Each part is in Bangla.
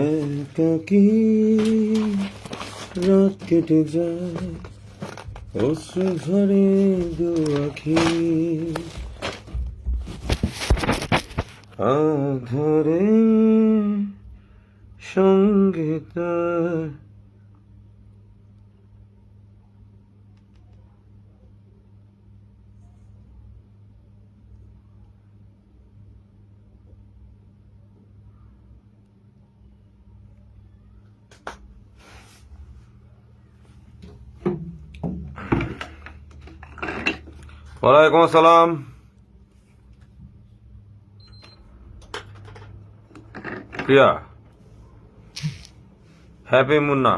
একাকী রাত কেটে যায়, অশ্রু ঝরে দু আখি, আধারে সঙ্গে তার। ওয়ালাইকুম আসসালাম। প্রিয়া, হ্যাপি মুন্না।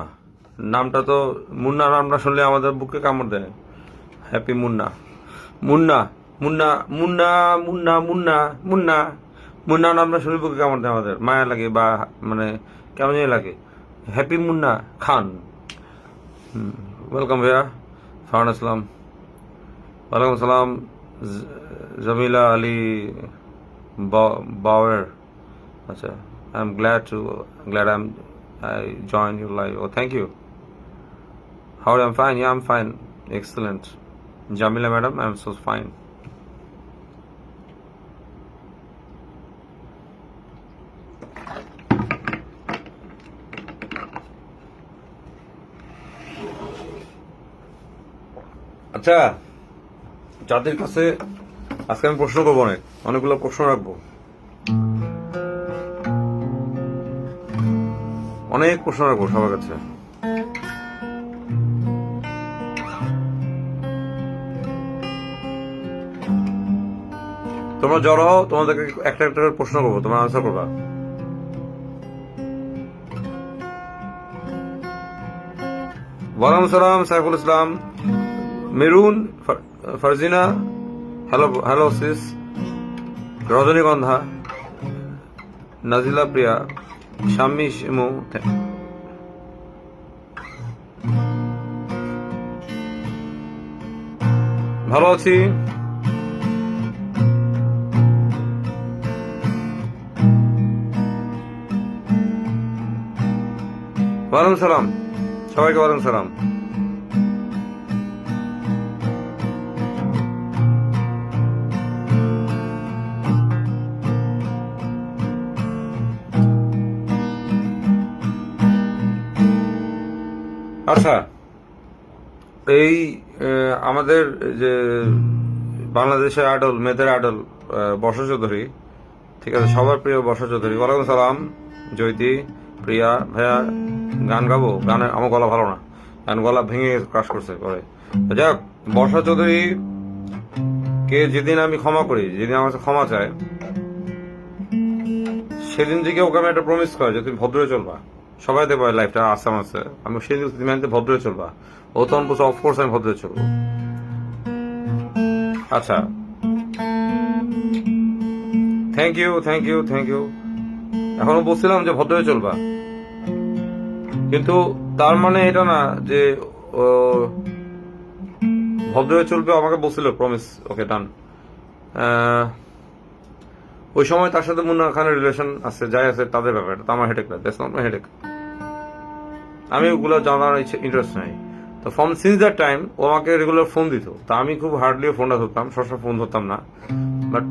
নামটা তো মুন্না নামটা শুনলে আমাদের বুকে কামড় দেয়। হ্যাপি মুন্না, মুন্না মুন্না মুন্না মুন্না মুন্না মুন্না মুন্না নামটা শুনলে বুকে কামড় দেয়, আমাদের মায়া লাগে বা মানে কেমন জানি লাগে। হ্যাপি মুন্না খান। ওয়েলকাম ভাইয়া। ফারহান আসলাম। ওয়ালাইকুম আসসালাম। জামিলা আলী বাওয়ার। আচ্ছা, I'm glad I joined your live. Oh, thank you. How are you? I'm fine. Yeah, I'm fine. Excellent. Jamila madam, I'm so fine. আচ্ছা, যাদের কাছে আজকে আমি প্রশ্ন করবো, অনেকগুলো প্রশ্ন রাখবো, অনেক প্রশ্ন রাখবো সবার কাছে। তোমরা জড়ো হও, তোমাদেরকে একটা একটা করে প্রশ্ন করবো, তোমরা আনসার করবা। ওয়ালাইকুম সালাম Saiful Islam, Merun, Farzina, hello hello sis, Rajanigandha, Nazila প্রিয়া, শাম্মী শিমু, ভালো আছি। ওয়ালাইকুম সালাম সবাইকে, ওয়ালাইকুম সালাম। আচ্ছা, এই আমাদের যে বাংলাদেশের আইডল, মেয়েদের আইডল বর্ষা চৌধুরী, ঠিক আছে, সবার প্রিয় বর্ষা চৌধুরী। ওয়ালাইকুম সালাম জয়তী, প্রিয়া ভাইয়া। গান গাবো? গানের আমার গলা ভালো না, গান গলা ভেঙে ক্রাশ করছে করে। যাক, বর্ষা চৌধুরী কে যেদিন আমি ক্ষমা করি, যেদিন আমার কাছে ক্ষমা চায়, সেদিন থেকে ওকে আমি একটা প্রমিস করে যে তুমি ভদ্র চলবা। সবাই দেখবো লাইফটা আসাম আছে, আমি সেদিন তুমি ভদ্র চলবা। ও তখন বলছে অফকোর্স আমি ভদ্র চলবো। আচ্ছা, thank you thank you thank you. এখনো বলছিলাম যে ভদ্র চলবা, কিন্তু তার মানে এটা না যে ভদ্র চলবে। আমাকে বলছিল প্রমিস, ওকে ডান। ওই সময় তার সাথে মুন্না খানের রিলেশন আছে, যাই আছে তাদের ব্যাপার, এটা আমার হেডেক না, দ্যাটস নট মাই হেডেক। আমি ওগুলো জানার ইন্টারেস্ট নাই। তো ফ্রম সিন্স দ্যাট টাইম ও আমাকে রেগুলার ফোন দিত, তা আমি খুব হার্ডলি ফোনটা ধরতাম, সবসময় ফোন ধরতাম না, বাট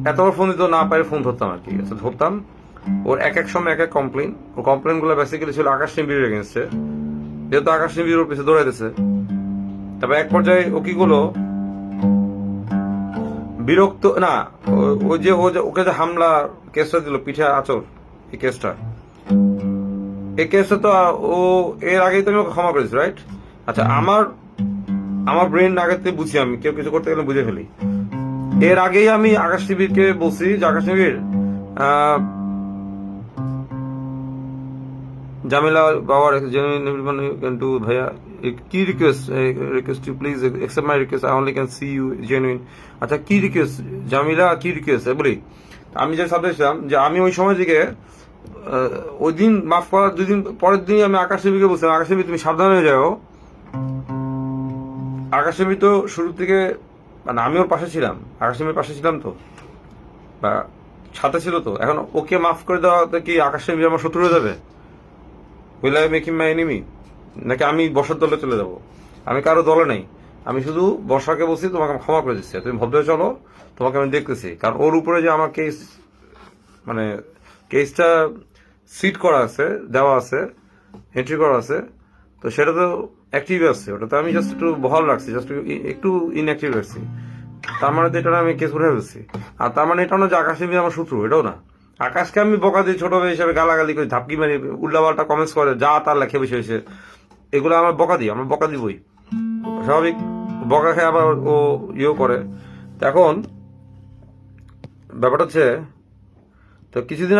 এতবার ফোন দিত না পারে ফোন ধরতাম আর কি। ধরতাম। ওর এক এক সময় এক এক কমপ্লেন, ও কমপ্লেন গুলো বেসিক্যালি ছিল আকাশ নিবিড়ের এগেনস্টে, যেহেতু আকাশ নিবিড় ওর পিছিয়ে দৌড়াইতেছে। তবে এক পর্যায়ে ও কি করলো, বিরক্ত না, ওই যে ওকে যে হামলা কেসটা দিল, পিঠে আচর, এই কেসটা, এই কেসটা তো ও এর আগেই তো আমি ওকে ক্ষমা করেছি, রাইট? আচ্ছা, আমার ব্রেন আগে থেকে বুঝি, আমি কেউ কিছু করতে গেলে বুঝে ফেলি। এর আগেই আমি আকাশ নিবিড়কে বলছি যে আকাশ নিবিড়, জামিলা বাবার কিন্তু ভাইয়া কি request you please accept my request, I only can see you genuine. আচ্ছা, কি রিকোয়েস্ট জামিলা, কি রিকোয়েস্ট বলি? আমি যে সাবজেক্ট ছিলাম যে আমি ওই সময় থেকে ওই দিন মাফ করার 2 দিন পরের দিনই আমি আকাশ নিবিড়কে বলছিলাম, আকাশ নিবিড় তুমি সাবধান হয়ে যাও। আকাশ নিবিড় তো শুরু থেকে, মানে আমি ওর পাশে ছিলাম, আকাশ নিবিড়ের পাশে ছিলাম তো, বা সাথে ছিল তো। এখন ওকে মাফ করে দেওয়াতে কি আকাশের বিয়ে আমার শত্রু হয়ে যাবে? Will I make him my enemy? নাকি আমি বর্ষার দলে চলে যাব? আমি কারো দলে নেই, আমি শুধু বর্ষাকে বলছি তোমাকে আমি ক্ষমা করে দিচ্ছি, তুমি ভদ্র চলো, তোমাকে আমি দেখতেছি। কারণ ওর উপরে যে আমার কেস, মানে কেসটা সিট করা আছে, দেওয়া আছে, এন্ট্রি করা আছে, তো সেটা তো অ্যাক্টিভ আছে, ওটা তো আমি জাস্ট একটু বহাল রাখছি, জাস্ট একটু ইনঅ্যাক্টিভ রাখছি। তার মানে তো এটা না আমি কেস উঠে ফেলছি। আর তার মানে এটাও না যে আকাশ আমার শত্রু, এটাও না। আকাশকে আমি বকা দিই, ছোট ভাই হিসাবে গালাগালি করি, ধাপকি মারি, উল্টাপাল্টা কমেন্টস করে, যা তার লেখে বসে হয়েছে, এগুলো আমার বকা দিই, আমরা বকা দিবই, স্বাভাবিক। বকা খেয়ে আবার ও ইয়েও করে। তো এখন ব্যাপারটা হচ্ছে, তো কিছুদিন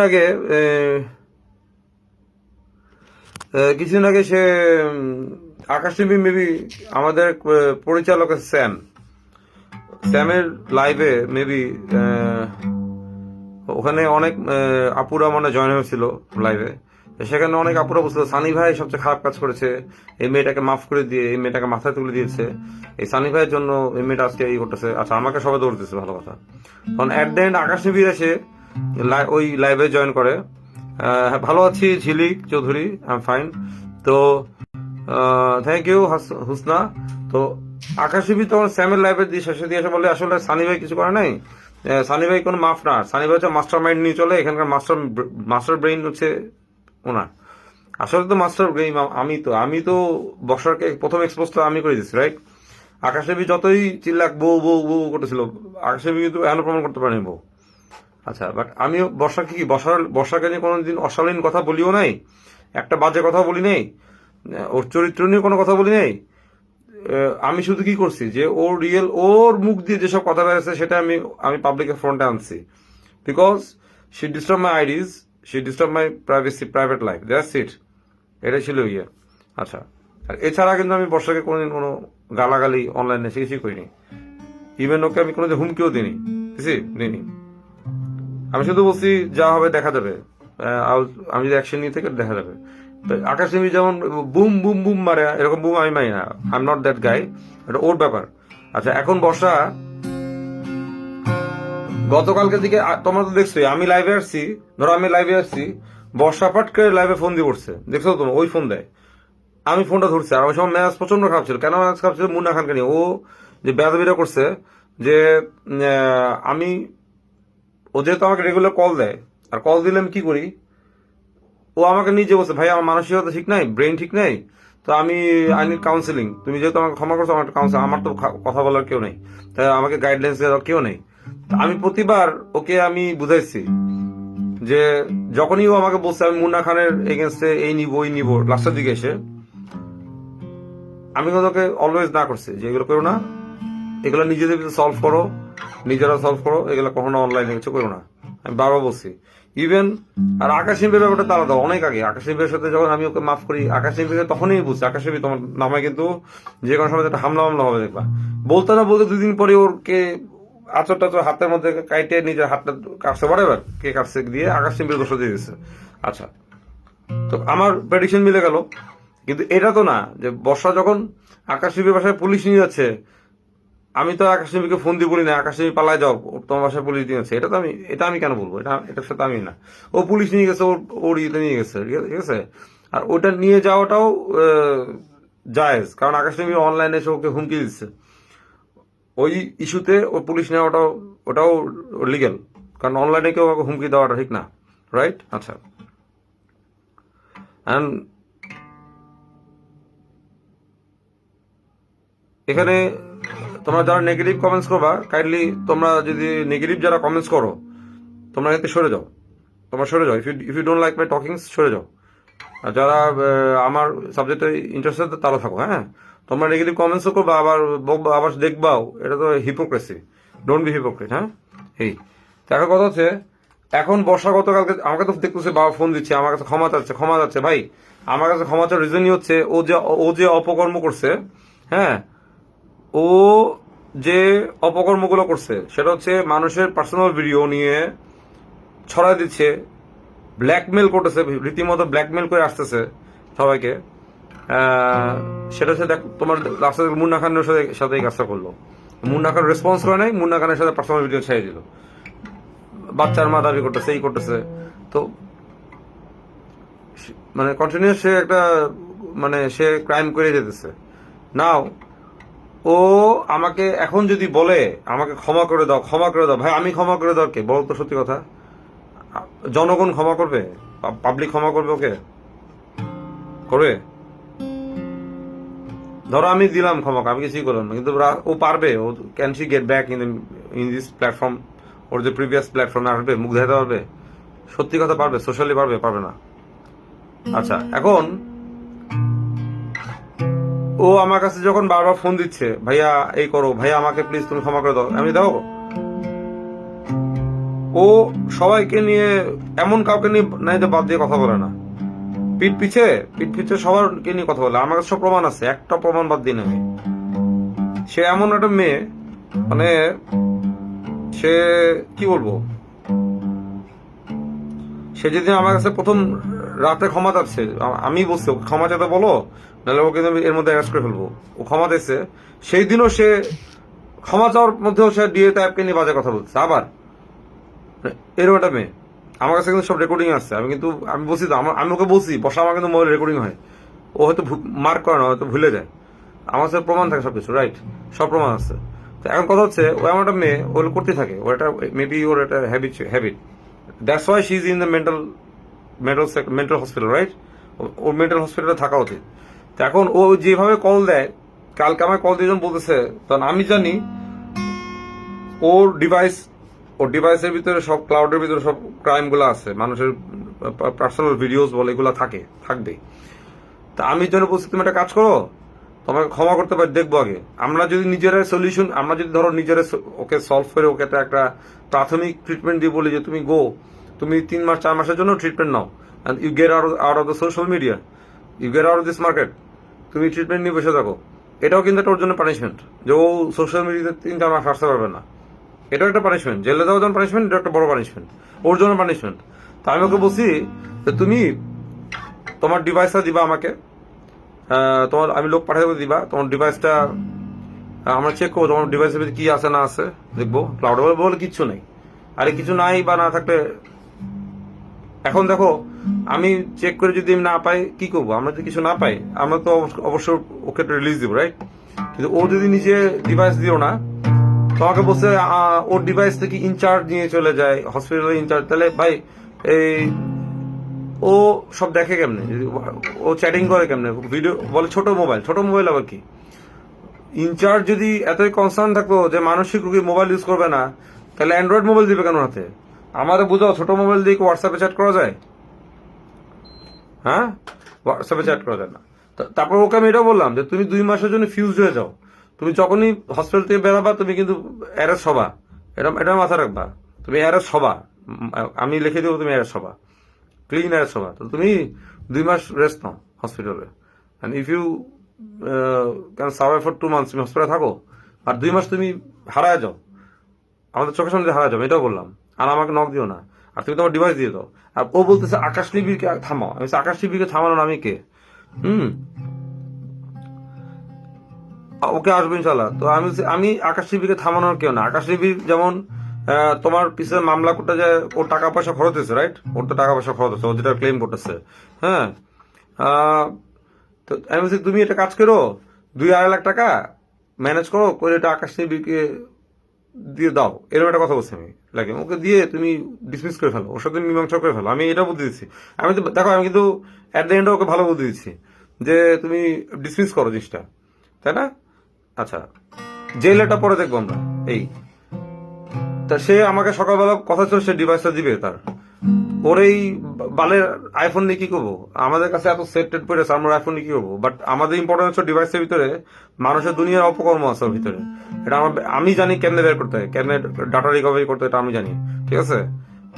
আগে সে আকাশ টিভি মেবি আমাদের পরিচালক স্যামের লাইভে মেবি ওখানে অনেক আপুরা মানে জয়েন হয়েছিল লাইভে। সেখানে অনেক আপুরা বলছিল সানি ভাই সবচেয়ে খারাপ কাজ করেছে, এই মেয়েটাকে মাফ করে দিয়ে এই মেয়েটাকে মাথায় তুলে দিয়েছে, এই সানি ভাইয়ের জন্য এই মেয়েটা আজকে এই করতেছে। আচ্ছা, আমাকে সবাই দৌড়তেছে, ভালো কথা। কারণ at the end Akash TV এসে ওই লাইভে জয়েন করে। ভালো আছি ঝিলিক চৌধুরী, আই এম ফাইন। তো থ্যাংক ইউ হুসনা। তো আকাশ টিভি তখন স্যামের লাইভে দিয়ে শেষে দিয়ে এসে বলে আসলে সানি ভাই কিছু করে নাই, সানি ভাই কোনো মাফ না, সানি ভাই হচ্ছে মাস্টার মাইন্ড নিয়ে চলে, এখানকার মাস্টার ব্রেইন হচ্ছে ওনার। আসলে তো মাস্টার ব্রেইন আমি তো বর্ষাকে প্রথম এক্সপোজটা আমি করে দিচ্ছি, রাইট? আকাশ টিভি যতই চিল্লাক বউ বউ বউ করতেছিল, আকাশ টিভি কিন্তু এখনো প্রমাণ করতে পারেনি বউ। আচ্ছা, বাট আমিও বর্ষাকে নিয়ে কোনোদিন অশালীন কথা বলিও নাই, একটা বাজে কথা বলি নাই, ওর চরিত্র নিয়ে কোনো কথা বলি নাই। আমি শুধু কি করছি যে ওর মুখ দিয়ে যেসব কথা বেরোচ্ছে সেটা আমি পাবলিকের ফ্রন্টে আনছি, because she disturb my IDs, she disturb my privacy, private life, that's it. এটাই ছিল ইয়ে। আচ্ছা, আর এছাড়া কিন্তু আমি বর্ষাকে কোনোদিন কোনো গালাগালি অনলাইনে সে কিছুই করিনি, ইভেন ওকে আমি কোনোদিন হুমকিও দিইনি। আমি শুধু বলছি যা হবে দেখা যাবে, আমি যদি অ্যাকশন নিয়ে থেকে দেখা যাবে। আকাশ টিভি যেমন বুম বুম বুম মারে, এরকম বুম আমি মারি না, I am not that guy, এটা ওর ব্যাপার। আচ্ছা, এখন বর্ষা গতকালকে দিকে তোমরা তো দেখছোই, আমি লাইভে আসছি, বর্ষা পাট করে লাইভে ফোন দিয়ে পড়ছে, দেখছো তো? ওই ফোন দেয়, আমি ফোনটা ধরছি, আর ওই সময় ম্যাচ প্রচন্ড খারাপ ছিল। কেন ম্যাচ খারাপ ছিল? মুন্না খানকে নিয়ে ও যে বেয়াদবিটা করছে, যে ও যেহেতু আমাকে রেগুলার কল দেয়, আর কল দিলে আমি কি করি, ও আমাকে নিজে বলছে ভাই আমার মানসিকতা ঠিক নাই, ব্রেন ঠিক নাই, তো আই নিড কাউন্সিলিং, তুমি যেহেতু আমাকে ক্ষমা করছো, আমার কাউন্সিল, আমার তো কথা বলার কেউ নেই, তাই আমাকে গাইডলাইন্স দেওয়ার কেউ নেই। আমি প্রতিবার ওকে আমি বুঝাইছি যে যখনই ও আমাকে বলছে আমি মুন্না খানের এগেনস্টে এই নিবো ওই নিবো, লাস্টের দিকে এসে আমি ওকে অলওয়েজ না করছি যে এগুলো করো না, এগুলো নিজেদের নিজেরা সলভ করো, এগুলো কখনো অনলাইনে কিছু করো না, আমি বারবার বলছি। ইভেন আর আকাশ নিবের ব্যাপারটা তারা দাও অনেক আগে, আকাশ নিবের সাথে যখন আমি ওকে মাফ করি, আকাশ নিবিকে তখনই বুঝছি আকাশ নিবি তোমার নামে কিন্তু যে কোনো সময় একটা হামলা হবে দেখবা। বলতে না বলতে 2 দিন পরে ওরকে আচর টাচর হাতের মধ্যে কাইটে নিজের হাতটা কাটছে, বারেবার কে কাটছে দিয়ে আকাশ নিবির দোষ দিয়ে দিচ্ছে। আচ্ছা, তো আমার প্রেডিকশন মিলে গেল। কিন্তু এটা তো না যে বর্ষা যখন আকাশ নিবির বাসায় পুলিশ নিয়ে যাচ্ছে, আমি তো আকাশ নিবিকে ফোন দিয়ে বলি না আকাশ নিবি পালায় যাও, তোমার বাসায় পুলিশ নিয়ে যাচ্ছে, এটা আমি কেন বলবো? এটার সাথে আমি না, ও পুলিশ নিয়ে গেছে, ওর ইয়েতে নিয়ে গেছে, ঠিক আছে। আর ওটা নিয়ে যাওয়াটাও জায়েজ, কারণ আকাশ নিবি অনলাইনে এসে ওকে হুমকি দিচ্ছে, ওই ইস্যুতে ও পুলিশ ওটাও লিগেল, কারণ অনলাইনে কেউ হুমকি দেওয়াটা ঠিক না, রাইট? আচ্ছা, এখানে তোমরা যারা নেগেটিভ কমেন্টস করবা, কাইন্ডলি তোমরা যদি নেগেটিভ যারা কমেন্টস করো তোমরা এতে সরে যাও, if you don't like my talkings সরে যাও। আর যারা আমার সাবজেক্টে ইন্টারেস্টেড তারা থাকো, হ্যাঁ। তোমরা নেগেটিভ কমেন্টসও করবা, আবার দেখবাও, এটা তো হিপোক্রেসি, ডোন্ট বি হিপোক্রেট, হ্যাঁ। এই দেখা কথা হচ্ছে, এখন বর্ষা গতকালকে আমাকে তো দেখতেছে, বাবা ফোন দিচ্ছে, আমার কাছে ক্ষমা চাচ্ছে ভাই। আমার কাছে ক্ষমা চাওয়ার রিজনই হচ্ছে ও যে অপকর্ম করছে, হ্যাঁ, ও যে অপকর্মগুলো করছে সেটা হচ্ছে মানুষের পার্সোনাল ভিডিও নিয়ে ছড়াই দিচ্ছে, ব্ল্যাকমেল করতেছে, রীতিমতো ব্ল্যাকমেল করে আসতেছে সবাইকে। সেটা হচ্ছে দেখ, তোমার রাস্তায় মুন্না খানের সাথে এই কাজটা করলো, মুন্না খান রেসপন্স করে নাই, মুন্না খানের সাথে পার্সোনাল ভিডিও ছেড়ে দিল, বাচ্চার মা দাবি করতেছে, এই করতেছে। তো মানে কন্টিনিউয়াস সে একটা মানে সে ক্রাইম করে যেতেছে। নাও ও আমাকে এখন যদি বলে আমাকে ক্ষমা করে দাও, ক্ষমা করে দাও, ভাই আমি ক্ষমা করে দাও কে বল তো? সত্যি কথা, জনগণ ক্ষমা করবে? পাবলিক ক্ষমা করবে ওকে? করবে? ধরো আমি দিলাম ক্ষমা, আমি কিছুই করলাম না, কিন্তু ও পারবে? ও can she get back in this platform? ওর যে প্রিভিয়াস প্ল্যাটফর্মে আসবে, মুখ দেখাতে পারবে? সত্যি কথা পারবে? সোশ্যালি পারবে? পারবে না। আচ্ছা, এখন ও আমার কাছে যখন বারবার ফোন দিচ্ছে, ভাইয়া এই করো, ভাইয়া আমাকে প্লিজ তুমি ক্ষমা করে দাও, আমি দাও। ও সবাইকে নিয়ে, এমন কাউকে নিয়ে নাই যে বাদ দিয়ে কথা বলে না। পিঠ পিছে সবারকে নিয়ে কথা বলে। আমার কাছে সব প্রমাণ আছে, একটা প্রমাণ বাদ দিন আমি। সে এমন একটা মেয়ে, মানে সে কি বলবো, সে যেদিন আমার কাছে প্রথম রাতে ক্ষমা চাচ্ছে, আমি বলছি ওকে ক্ষমা চাইতে বলো, নাহলে ওকে এর মধ্যে অ্যারেস্ট করে ফেলবো। ও ক্ষমা দিয়েছে, সেই দিনও সে ক্ষমা চাওয়ার মধ্যেও সে ডিএ টাইপকে নিয়ে বাজে কথা বলছে। আবার এরকম একটা মেয়ে, আমার কাছে কিন্তু সব রেকর্ডিং আছে। আমি বলছি তো, আমি ওকে বলছি বসা, আমার কিন্তু মোবাইল রেকর্ডিং হয়। ও হয়তো মার্ক করে না, হয়তো ভুলে যায়। আমার কাছে প্রমাণ থাকে সবকিছু, রাইট? সব প্রমাণ আছে। তো এখন কথা হচ্ছে, ও এমন একটা মেয়ে, ও করতে থাকে, ওর একটা মেবি ওর একটা habit. That's why she is in the mental hospital, right? Or mental হসপিটালে থাকা উচিত। তো এখন ও যেভাবে কল দেয়, কালকে আমায় কল দিয়ে বলতেছে, তখন আমি জানি ওর ডিভাইসের ভিতরে সব, ক্লাউডের ভিতরে সব ক্রাইম গুলো আছে, মানুষের পার্সোনাল ভিডিওস বলে এগুলো থাকবে। তা আমি জন্য বলছি, তুমি একটা কাজ করো, তোমাকে ক্ষমা করতে পারি, দেখবো আগে। আমরা যদি নিজেরা সলিউশন, আমরা যদি ধরো নিজেরা ওকে সলভ করে ওকে একটা প্রাথমিক ট্রিটমেন্ট দিয়ে বলি যে তুমি 3 মাস 4 মাসের জন্য ট্রিটমেন্ট নাও, and you get out of the social media, you get out of this market, তুমি ট্রিটমেন্ট নিয়ে বসে থাকো। এটাও কিন্তু একটা ওর জন্য পানিশমেন্ট, যে ও সোশ্যাল মিডিয়াতে 3-4 মাস আসতে পারবে না। এটাও একটা পানিশমেন্ট, জেলে দেওয়ার জন্য পানিশমেন্ট, এটা একটা বড় পানিশমেন্ট, ওর জন্য পানিশমেন্ট। তা আমি ওকে বলছি যে তুমি তোমার ডিভাইসটা দিবা আমাকে, তোমার আমি লোক পাঠিয়ে দিবা, তোমার ডিভাইসটা আমরা চেক করবো, তোমার ডিভাইসের ভিতরে কি আছে না আছে দেখবো। ক্লাউড বলে কিচ্ছু নেই। আরে কিছু নাই বা না থাকলে, এখন দেখো আমি চেক করে যদি আমি না পাই কি করবো? আমরা যদি কিছু না পাই, আমরা তো অবশ্যই ওকে রিলিজ দিব, রাইট? কিন্তু ও যদি নিজে ডিভাইস দিও না, তোমাকে বলছে ওর ডিভাইস থেকে ইনচার্জ নিয়ে চলে যায়, হসপিটালের ইনচার্জ, তাহলে ভাই এই ও সব দেখে কেমনে? ও চ্যাটিং করে কেমনে? ভিডিও বলে ছোট মোবাইল আবার কি? ইনচার্জ যদি এতই কনসার্ন থাকতো যে মানসিক রোগী মোবাইল ইউজ করবে না, তাহলে অ্যান্ড্রয়েড মোবাইল দিবে কেন হাতে? আমাদের বুঝাও, ছোট মোবাইল দিয়ে হোয়াটসঅ্যাপে চ্যাট করা যায়? হ্যাঁ, হোয়াটসঅ্যাপে চ্যাট করা যায় না। তারপর ওকে আমি এটাও বললাম যে তুমি 2 মাসের জন্য ফিউজ হয়ে যাও, তুমি যখনই হসপিটাল থেকে বেরাবা তুমি কিন্তু অ্যারেস্ট হবা, এটা মাথায় রাখবা। তুমি অ্যারেস্ট হবা, আমি লিখে দেবো তুমি অ্যারেস্ট হবা, ক্লিন অ্যারেস্ট হবা। তো তুমি 2 মাস রেস্ট নাও হসপিটালে, and if you can survive for 2 months, তুমি হসপিটালে থাকো, আর 2 মাস তুমি হারায় যাও, আমাদের চোখের সামনে হারায় যাও, এটাও বললাম। আর আমাকে নক দিও না, আর তুমি তোমার ডিভাইস দিয়ে দাও। আর ও বলতেছে আকাশ টিভিকে থামাও। আমি আকাশ টিভিকে থামানোর আমি কে? ওকে আসবে ইনশাল্লাহ। তো আমি আকাশ টিভিকে থামানোর কেউ না। আকাশ টিভি যেমন তোমার পিছনে মামলা করতে যায়, ওর টাকা পয়সা খরচ হয়েছে, রাইট? ওর তো টাকা পয়সা খরচ হচ্ছে, ও যেটা ক্লেম করতেছে। হ্যাঁ, তো আমি বলছি তুমি এটা কাজ করো, 2-2.5 লাখ টাকা ম্যানেজ করে এটা আকাশ টিভিকে দিয়ে দাও, এরকম একটা কথা বলছি আমি। লাগে ওকে দিয়ে তুমি ডিসমিস করে ফেলো, ওর সাথে মীমাংসা করে ফেলো, আমি এটা বুদ্ধি দিচ্ছি। আমি তো দেখো, আমি কিন্তু অ্যাট দ্য এন্ড ওকে ভালো বুদ্ধি দিচ্ছি যে তুমি ডিসমিস করো জিনিসটা, তাই না? আচ্ছা, জেলেটা পরে দেখবো আমরা। এই তা সে আমাকে সকালবেলা কথা ছিল সে ডিভাইসটা দিবে তার, ওর এই বালের আইফোন নিয়ে কি করবো? আমাদের কাছে এত সেট টেট পড়েছে, আমরা আইফোন নিয়ে কি করবো? বাট আমাদের ইম্পর্টেন্ট হচ্ছে ডিভাইসের ভিতরে মানুষের দুনিয়ার অপকর্ম আছে ওর ভিতরে। এটা আমি জানি কেমনে বের করতে হয়, কেমনে ডাটা রিকভারি করতে হয়, এটা আমি জানি। ঠিক আছে,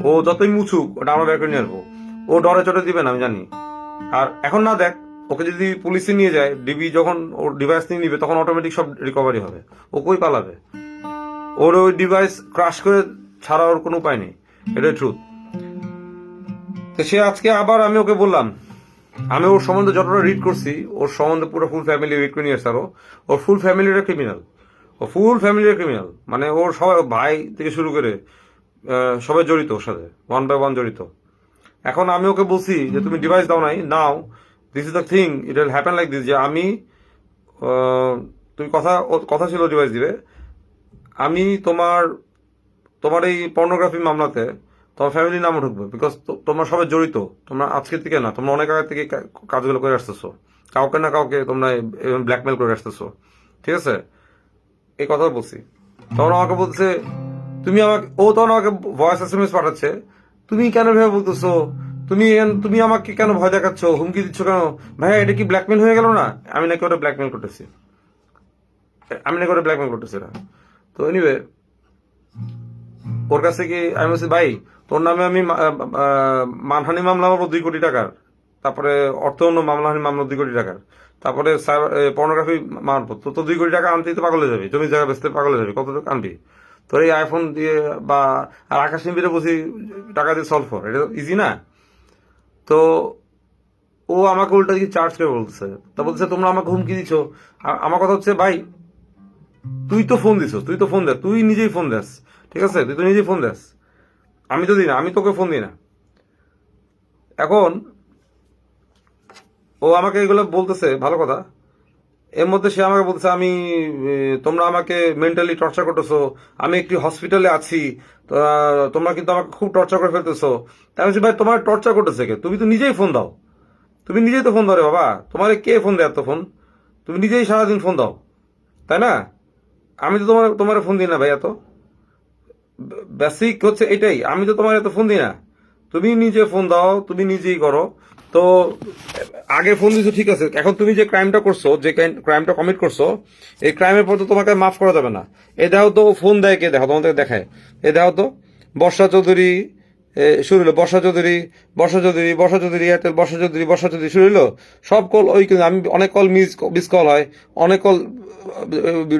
ও যতই মুছুক ওটা আমরা বের করে নিয়ে আসবো। ও ডরে চটে দিবে না, আমি জানি। আর এখন না দেখ, ওকে যদি পুলিশে নিয়ে যায়, ডিবি যখন ওর ডিভাইস নিয়ে নিবে, তখন অটোমেটিক সব রিকভারি হবে। ও কই পালাবে? ওর ওই ডিভাইস ক্রাশ করে ছাড়া ওর কোনো উপায় নেই, এটাই ট্রুথ। তো সে আজকে আবার, আমি ওকে বললাম, আমি ওর সম্বন্ধে যতটা রিড করছি, ওর সম্বন্ধে পুরো ফুল ফ্যামিলি রিড করে নিয়ে আসছে। আরো ওর ফুল ফ্যামিলিটা ক্রিমিনাল, ও ফুল ফ্যামিলির ক্রিমিনাল, মানে ওর সবাই ভাই থেকে শুরু করে সবাই জড়িত ওর সাথে, 1 by 1 জড়িত। এখন আমি ওকে বলছি যে তুমি ডিভাইস দাও নাই, now this is the thing, it will happen like this, যে আমি তুমি কথা ছিল ডিভাইস দিবে, আমি তোমার এই পর্নোগ্রাফি মামলাতে তোমার ফ্যামিলির নামও ঢুকবে, বিকজ তোমরা সবাই জড়িত, তোমরা আজকে থেকে না, তোমরা অনেক আগে থেকে কাজগুলো করে আসতেছো, কাউকে না কাউকে তোমরা ব্ল্যাকমেল করে আসতেছো, ঠিক আছে? এই কথা বলছি। তখন আমাকে বলছে তখন আমাকে ভয়েস এসএমএস পাঠাচ্ছে, তুমি কেন ভেবে বলতেছো, তুমি আমাকে কেন ভয় দেখাচ্ছ, হুমকি দিচ্ছ কেন? ভাইয়া এটা কি ব্ল্যাকমেল হয়ে গেল না? আমি নাকি ওটা ব্ল্যাকমেল করতেছি না। তো এনিওয়ে, ওর কাছ থেকে আমি বলছি ভাই তোর নামে আমি মানহানি মামলা মারবো 2 কোটি টাকার, তারপরে অর্থ অন্য মামলাহানি মামলা 2 কোটি টাকার, তারপরে পর্নোগ্রাফি মারবো, তো 2 কোটি টাকা আনতেই তো পাগল হয়ে যাবে, জমি জায়গা বেচতে পাগল হয়ে যাবে, কত টাকা আনবি? তোর এই আইফোন দিয়ে বা আর আকাশ নিবিড়ে বসি টাকা দিয়ে সলভ কর, এটা ইজি না? তো ও আমাকে উল্টা দিয়ে চার্জ করে বলতেছে, তা বলতেছে তোমরা আমাকে হুমকি দিচ্ছ। আমার কথা হচ্ছে ভাই তুই তো ফোন দিছ, তুই তো ফোন দে, তুই নিজেই ফোন দেস, ঠিক আছে? তুই তো নিজেই ফোন দেস, আমি তো দিই না, আমি তোকে ফোন দিই না। এখন ও আমাকে এগুলো বলতেছে ভালো কথা, এর মধ্যে সে আমাকে বলতেছে তোমরা আমাকে মেন্টালি টর্চার করতেছো, আমি একটি হসপিটালে আছি, তোমরা কিন্তু আমাকে খুব টর্চার করে ফেলতেছো। তাই বলছি ভাই তোমার টর্চার করতেছে কে? তুমি তো নিজেই ফোন দাও, তুমি নিজেই তো ফোন দাও রে বাবা, তোমার কে ফোন দেয় এত ফোন? তুমি নিজেই সারাদিন ফোন দাও, তাই না? আমি তো তোমার ফোন দিই না ভাই, এত বেসিক হচ্ছে এটাই, আমি তো তোমার এত ফোন দিই না, তুমি নিজে ফোন দাও, তুমি নিজেই করো। তো আগে ফোন দিছো ঠিক আছে, এখন তুমি যে ক্রাইমটা করছো, যে ক্রাইমটা কমিট করছো, এই ক্রাইমের পর তো তোমাকে মাফ করা যাবে না। এ দেখো তো ফোন দেয় কে, দেখো তোমাদের দেখায়, এ দেখো তো বর্ষা চৌধুরী, শুরু হলো বর্ষা চৌধুরী এয়ারটেল বর্ষা চৌধুরী শুরু হলো, সব কল ওই, কিন্তু আমি অনেক কল মিস কল হয়, অনেক কল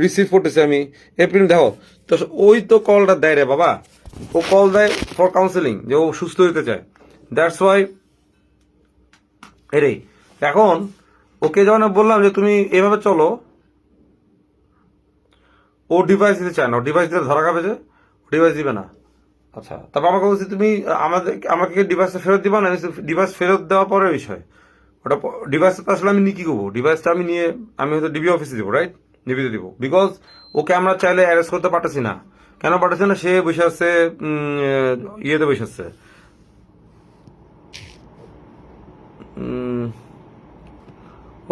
রিসিভ করতেছি আমি, এপ্রিল দেখো তো, ওই তো কলটা দেয় রে বাবা, ও কল দেয় ফর কাউন্সেলিং, যে ও সুস্থ হতে চায়, দ্যাটস ওয়াই এটাই। এখন ওকে যখন আমি বললাম যে তুমি এভাবে চলো, ও ডিভাইস দিতে চায় না, ও ডিভাইস দিতে ধরা খাবে, যে ডিভাইস দিবে না। আচ্ছা, তারপর আমাকে বলছি তুমি আমাকে ডিভাইসটা ফেরত দিবা না? ডিভাইস ফেরত দেওয়ার পরের বিষয় ওটা, ডিভাইসটা আসলে আমি নিয়ে কি করবো? ডিভাইসটা আমি নিয়ে আমি হয়তো ডিবি অফিসে দিব, রাইট? ডিবিতে দিব, বিকজ ওকে আমরা চাইলে অ্যারেস্ট করতে পারতেছি না। কেন পারতেছি না? সে বসে আছে ইয়েতে বসে আছে,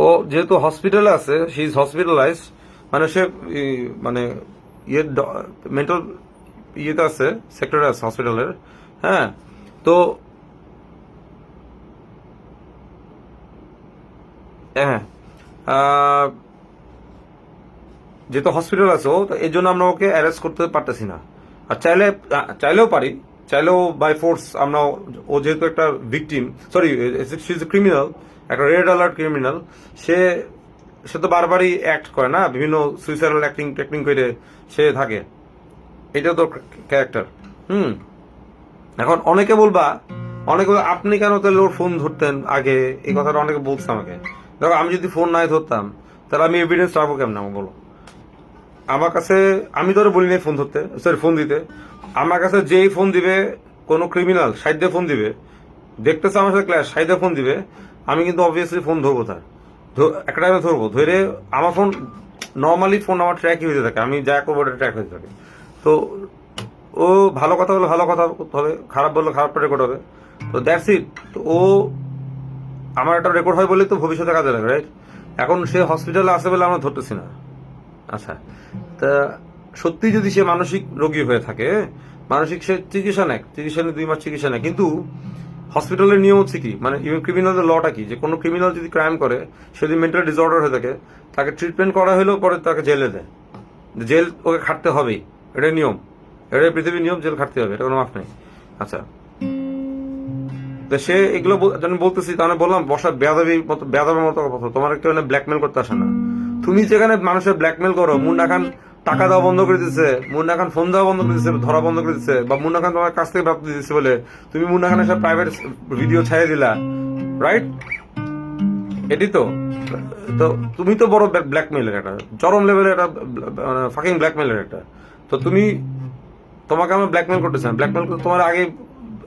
ও যেহেতু হসপিটালে আছে, সি ইজ হসপিটালাইজ, মানে সে মানে ইয়ে মেন্টাল ইয়েতে আছে, সেক্টরে আছে হসপিটালের। হ্যাঁ, তো হ্যাঁ, যেহেতু হসপিটাল আছে ও, তো এই জন্য আমরা ওকে অ্যারেস্ট করতে পারতেছি না। আর চাইলেও পারি, চাইলেও বাই ফোর্স আমরা, ও যেহেতু একটা victim, sorry she is criminal, একটা রেড অ্যালার্ট ক্রিমিনাল, সে সে তো বারবারই অ্যাক্ট করে না, বিভিন্ন সুইসাইডাল টেকনিক করে সে থাকে, এটা তো ক্যারেক্টার। হুম, এখন অনেকে আপনি কেন তাহলে ওর ফোন ধরতেন আগে, এই কথাটা অনেকে বলছে আমাকে। দেখো আমি যদি ফোন নাই ধরতাম তাহলে আমি এভিডেন্স রাখবো কেমন আমাকে বলো? আমার কাছে, আমি ধরে বলি নাই ফোন ধরতে, সরি ফোন দিতে, আমার কাছে যেই ফোন দিবে, কোনো ক্রিমিনাল সাইডে ফোন দিবে, দেখতেছে আমার সাথে ক্লাস, সাইডে ফোন দিবে, আমি কিন্তু অবভিয়াসলি ফোন ধরবো তার, একটা টাইমে ধরবো, ধরে আমার ফোন নর্মালি ফোন আমার ট্র্যাকই হতে থাকে, আমি যা করবো ওটা ট্র্যাক হতে থাকে। তো ও ভালো কথা বলে ভালো কথা হবে, খারাপ বললে খারাপটা রেকর্ড হবে, তো দ্যাটস ইট। তো ও আমার একটা রেকর্ড হয় বলে তো ভবিষ্যতে কাজে লাগে, রাইট? এখন সে হসপিটালে আসে বলে আমরা ধরতেছি না। আচ্ছা, তা সত্যি যদি সে মানসিক রোগী হয়ে থাকে, মানসিক সে চিকিৎসা নেয়, 2 মাস চিকিৎসা নেয়, কিন্তু হসপিটালের নিয়ম হচ্ছে কি, মানে ইভেন ক্রিমিনালদের লটা কি, যে কোনো ক্রিমিনাল যদি ক্রাইম করে, সে যদি মেন্টাল ডিসঅর্ডার হয়ে থাকে, তাকে ট্রিটমেন্ট করা হলেও পরে তাকে জেলে দেয়, জেল ওকে খাটতে হবেই, এটাই নিয়ম, এটাই পৃথিবীর নিয়ম, জেল খাটতে হবে, এটা কোনো মাফ নেই। আচ্ছা, তো সে এগুলো যখন বলতেছি, তাহলে বললাম বসা বেয়াদবের মতো কথা, তোমার কেউ ব্ল্যাকমেল করতে আসে না। তুমি যেখানে মানুষের ব্ল্যাকমেল করো, মুন্না খান টাকা দেওয়া বন্ধ করে দিচ্ছে, মুন্না খান ফোন দেওয়া বন্ধ করে দিচ্ছে, ধরা বন্ধ করে দিচ্ছে, বা মুন্না খান তোমার কাছ থেকে প্রাপ্ত দিচ্ছে বলে তুমি মুন্না খানের সব প্রাইভেট ভিডিও ছাড়িয়ে দিলা, রাইট? এটি তো, তো তুমি তো বড় ব্ল্যাকমেলের একটা চরম লেভেলের একটা ফাকিং ব্ল্যাকমেলের একটা, তো তুমি তোমাকে আমি ব্ল্যাকমেল করতেছিলাম, ব্ল্যাকমেল তোমার আগে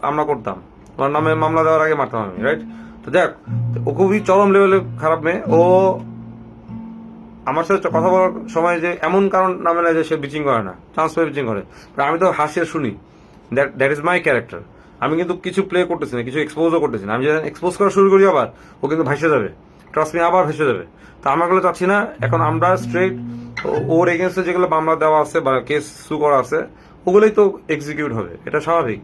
আমরা করতাম, তোমার নামে মামলা দেওয়ার আগে মারতাম আমি, রাইট? তো দেখ, ও খুবই চরম লেভেলে খারাপ মেয়ে। ও আমার সাথে কথা বলার সময় যে এমন কারণ নামে না যে সে বিচিং করে না, চান্স পেয়ে বিচিং করে। আমি তো হাসিয়ে শুনি, দ্যাট ইজ মাই ক্যারেক্টার। আমি কিন্তু কিছু প্লে করতেছি না, কিছু এক্সপোজও করতেছি না। আমি যদি এক্সপোজ করা শুরু করি আবার, ও কিন্তু ভেসে যাবে, ট্রাস্ট মি, আবার ভেসে যাবে। তো আমরা গুলো চাচ্ছি না। এখন আমরা স্ট্রেট ওর এগেনস্টে যেগুলো মামলা দেওয়া আছে বা কেস সু করা আছে, ওগুলোই তো এক্সিকিউট হবে, এটা স্বাভাবিক।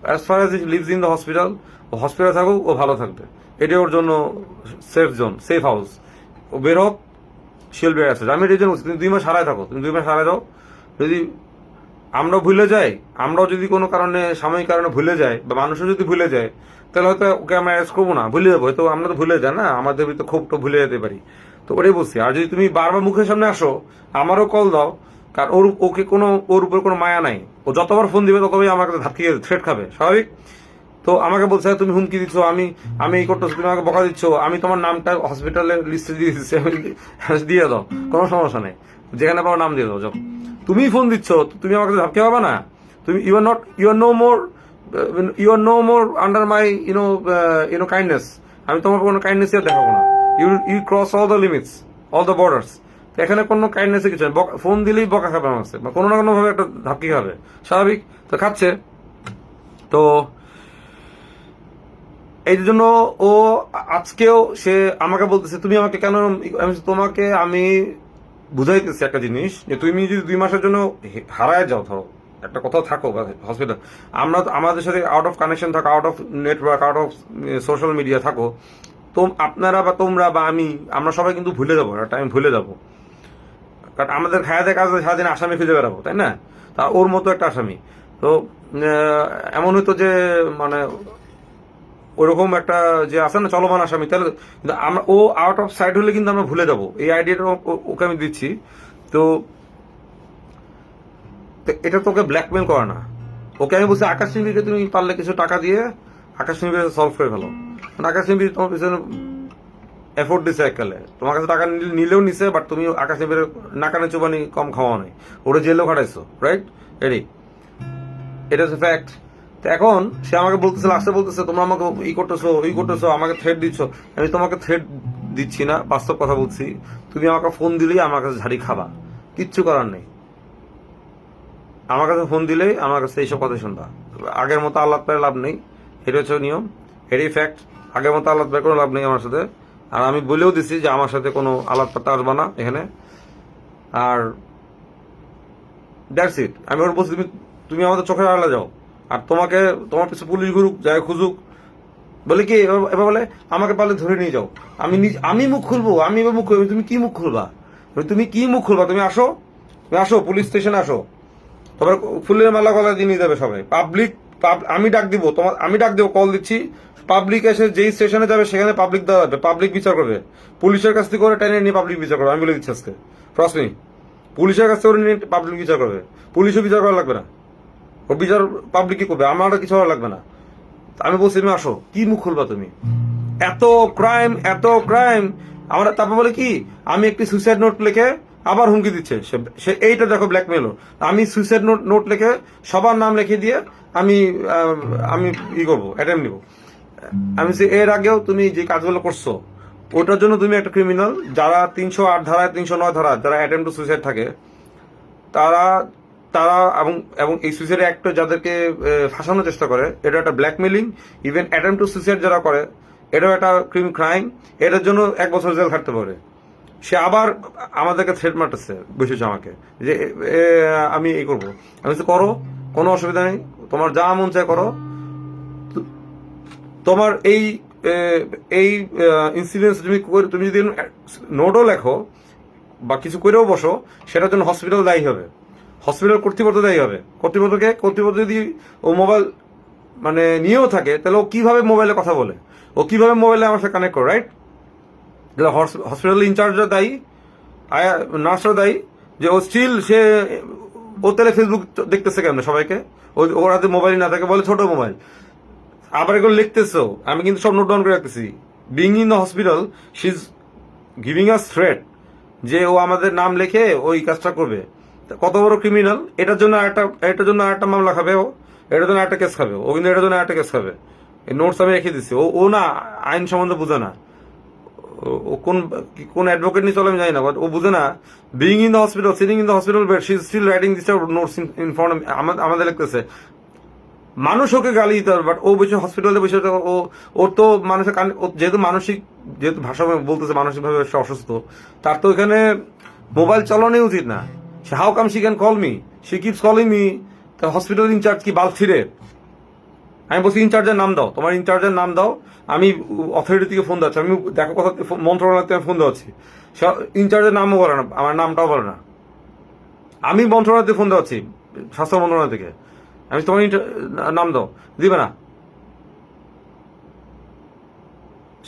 As far as it lives in the hospital, ও হসপিটালে থাকুক, ও ভালো থাকবে, এটাই ওর জন্য সেফ জোন, সেফ হাউস। ও বের হোক, শিল বের আছে। আমি এই জন্য তুমি 2 মাস হারায় থাকো, তুমি 2 মাস হারায় যাও। যদি আমরা ভুলে যাই, আমরাও যদি কোনো কারণে, সাময়িক কারণে ভুলে যাই, বা মানুষও যদি ভুলে যায়, তাহলে হয়তো ওকে আমরা অ্যারেস্ট করবো না, ভুলে যাবো। তো আমরা তো ভুলে যাই না, আমাদের ভিতরে ক্ষোভটা ভুলে যেতে পারি। তো ওটাই বলছি। আর যদি তুমি বারবার মুখের সামনে আসো, আমারও কল দাও, কারণ ওকে কোনো, ওর উপর কোনো মায়া নাই। ও যতবার ফোন দিবে ততবারই আমার কাছে ধাক্কি থ্রেট খাবে, স্বাভাবিক। তো আমাকে বলছে তুমি হুমকি দিচ্ছ, আমি এই করতেছো, তুমি আমাকে বকা দিচ্ছ, আমি তোমার নামটা হসপিটালের লিস্টে দিয়ে দিচ্ছি, দিয়ে দাও, কোনো সমস্যা নেই, যেখানে পাবো নাম দিয়ে দাও, যাও। তুমি ফোন দিচ্ছ, তুমি আমার কাছে ধাক্কে পাবা না। তুমি you are no more under my kindness. আমি তোমার কোনো কাইন্ডনেস দেখাবো না। You cross all the limits, all the borders. এখানে কোনো কাইন্ডনেস কিছু নেই। ফোন দিলেই বকা খাবে আমার কাছে, বা কোনো না কোনো ভাবে একটা ধাক্কি খাবে, স্বাভাবিক। তো খাচ্ছে। তো এই জন্য ও আজকেও সে আমাকে বলতেছে তুমি আমাকে কেন, তোমাকে আমি বুঝাইতেছি একটা জিনিস, যে তুমি যদি 2 মাসের জন্য হারায় যাও, ধরো একটা কোথাও থাকো বা হসপিটাল, আমরা তো আমাদের সাথে আউট অফ কানেকশন থাকো, out of network, out of social media থাকো, তো আপনারা বা তোমরা বা আমরা সবাই কিন্তু ভুলে যাবো, একটা টাইম ভুলে যাবো। কারণ আমাদের খায়াতে কাজ সারাদিন আসামি খুঁজে বেড়াবো, তাই না? তা ওর মতো একটা আসামি। তো এমন হইতো যে মানে ওরকম একটা যে আছে না চলমান আসামি, তাহলে কিন্তু আমরা, ও আউট অফ সাইড হলে কিন্তু আমরা ভুলে যাবো। এই আইডিয়াটা ওকে আমি দিচ্ছি। তো এটা তোকে ব্ল্যাকমেল করে না। ওকে আমি বলছি আকাশ নিবিকে তুমি পারলে কিছু টাকা দিয়ে আকাশ নিবিকে সলভ করে ফেলো। আকাশ নিবি তোমার পিছনে এফোর্ট দিছে এককালে, তোমার কাছে টাকা নিলেও নিছে, বাট তুমি আকাশ নিবির নাকানে চুবানি কম খাওয়া নেই, ওটা জেলেও খাটাইছো, রাইট? এটা হচ্ছে ফ্যাক্ট। তো এখন সে আমাকে বলতেছে, লাস্টে বলতেছে তোমরা আমাকে ই করতেছো, আমাকে থ্রেট দিচ্ছ। আমি তোমাকে থ্রেট দিচ্ছি না, বাস্তব কথা বলছি। তুমি আমাকে ফোন দিলেই আমার কাছে ঝাড়ি খাবা, কিচ্ছু করার নেই। আমার কাছে ফোন দিলেই আমার কাছে এইসব কথা শুনবা। আগের মতো আল্লাহ পায় লাভ নেই, এটা হচ্ছে নিয়ম, এটাই ফ্যাক্ট। আগের মতো আল্লাহ পায় কোনো লাভ নেই আমার সাথে। আর আমি বলেও দিছি যে আমার সাথে কোনো আলাপ পাত্তা আসবা না এখানে। আর দ্যাটস ইট। আমি ওর বলছি তুমি আমাদের চোখের আড়ালে যাও, আর তোমার পিছনে পুলিশ ঘুরুক, যায় খুঁজুক, বলে কি এবার বলে আমাকে পারলে ধরে নিয়ে যাও। আমি মুখ খুলবো, আমি এবার মুখ খুলবো, তুমি কি মুখ খুলবা? তুমি আসো পুলিশ স্টেশনে আসো, তোমার ফুলের মালা গলা দিয়ে নিয়ে যাবে সবাই। আমি ডাক দিব, কল দিচ্ছি, পাবলিক এসে যেই স্টেশনে যাবে সেখানে পাবলিক দেওয়া যাবে, পাবলিক বিচার করবে। পুলিশের কাছ থেকে করে টেনে নিয়ে পাবলিক বিচার করবে, আমি বলে দিচ্ছি আজকে, ট্রাস্ট মি। পুলিশের কাছ থেকে নিয়ে পাবলিক বিচার করবে, পুলিশও বিচার করা লাগবে না, ও বিচার পাবলিকই করবে, আমার কিছু করা লাগবে না। আমি বলছি তুমি আসো, কি মুখ খুলবা তুমি? এত ক্রাইম আমরা। তারপর বলে কি আমি একটি সুইসাইড নোট লিখে আবার হুমকি দিচ্ছে সে এইটা দেখো ব্ল্যাকমেল। আমি সুইসাইড নোট লিখে সবার নাম লিখে দিয়ে আমি করবো, অ্যাটেম্প নিব। আমি এর আগেও তুমি যে কাজগুলো করছো ওটার জন্য তুমি একটা ক্রিমিনাল। যারা 308 ধারায় 309 ধারায় যারা অ্যাটেম্প টু সুইসাইড থাকে, তারা এবং এই সুইসাইড অ্যাক্টে যাদেরকে ফাঁসানোর চেষ্টা করে, এটা একটা blackmailing. Even attempt to suicide যারা করে, এটাও একটা ক্রাইম। এটার জন্য 1 বছর জেল খাটতে পারে। সে আবার আমাদেরকে থ্রেট মারতেছে, বসেছে আমাকে যে আমি এই করবো। আমি করো, কোনো অসুবিধা নেই, তোমার যা মন চায় করো। তোমার এই ইনসিডেন্স তুমি যদি নোটও লেখো বা কিছু করেও বসো, সেটার জন্য হসপিটাল দায়ী হবে, হসপিটাল কর্তৃপক্ষ দায়ী হবে। কর্তৃপক্ষ যদি ও মোবাইল মানে নিয়েও থাকে, তাহলে ও কিভাবে মোবাইলে কথা বলে, ও কিভাবে মোবাইলে আমার সাথে কানেক্ট করে, রাইট? হসপিটাল ইনচার্জরা দায়ী, নার্সরা দায়ী, যে ও স্টিল ও তাহলে ফেসবুক দেখতেছে কেমন সবাইকে, ওর হাতে মোবাইল না থাকে, বলে ছোট মোবাইল। আবার এগুলো লিখতেছো, আমি কিন্তু সব নোট ডাউন করে রাখতেছি। Being in the hospital, she is giving us threat যে ও আমাদের নাম লিখে ওই কাজটা করবে। কত বড় ক্রিমিনাল, এটার জন্য আরেকটা মামলা খাবে, ও এটার জন্য একটা কেস খাবে, ও কিন্তু এটার জন্য একটা কেস খাবে। এই নোটস আমি রেখে দিচ্ছি। ও না আইন সম্বন্ধে বুঝে না, ও কোন অ্যাডভোকেট নিয়ে চলে আমি জানি না, বাট ও বুঝে না। Being in the hospital, sitting in the hospital bed, she is still writing this notes in front of আমাদের লিখতেছে। মানুষ ওকে গালি দিতে পারে, বাট ও বসে হসপিটালে বসে ওর তো মানুষের যেহেতু ভাষা বলতেছে মানসিকভাবে সে অসুস্থ, তার তো এখানে মোবাইল চালানোই উচিত না। How come she can call me, she keeps calling me the hospital incharge কি বালথিরে। আমি বলছি ইনচার্জের নাম দাও, তোমার ইনচার্জের নাম দাও। আমি অথরিটি থেকে ফোন দিচ্ছি, আমি দেখো কথা মন্ত্রণালয় থেকে ফোন দেওয়াচ্ছি, ইনচার্জের নামও বলে না, আমার নামটাও বলে না। আমি মন্ত্রণালয় থেকে ফোন দেওয়াচ্ছি, স্বাস্থ্য মন্ত্রণালয় থেকে, আমি তোমার নাম দাও, দিবে না।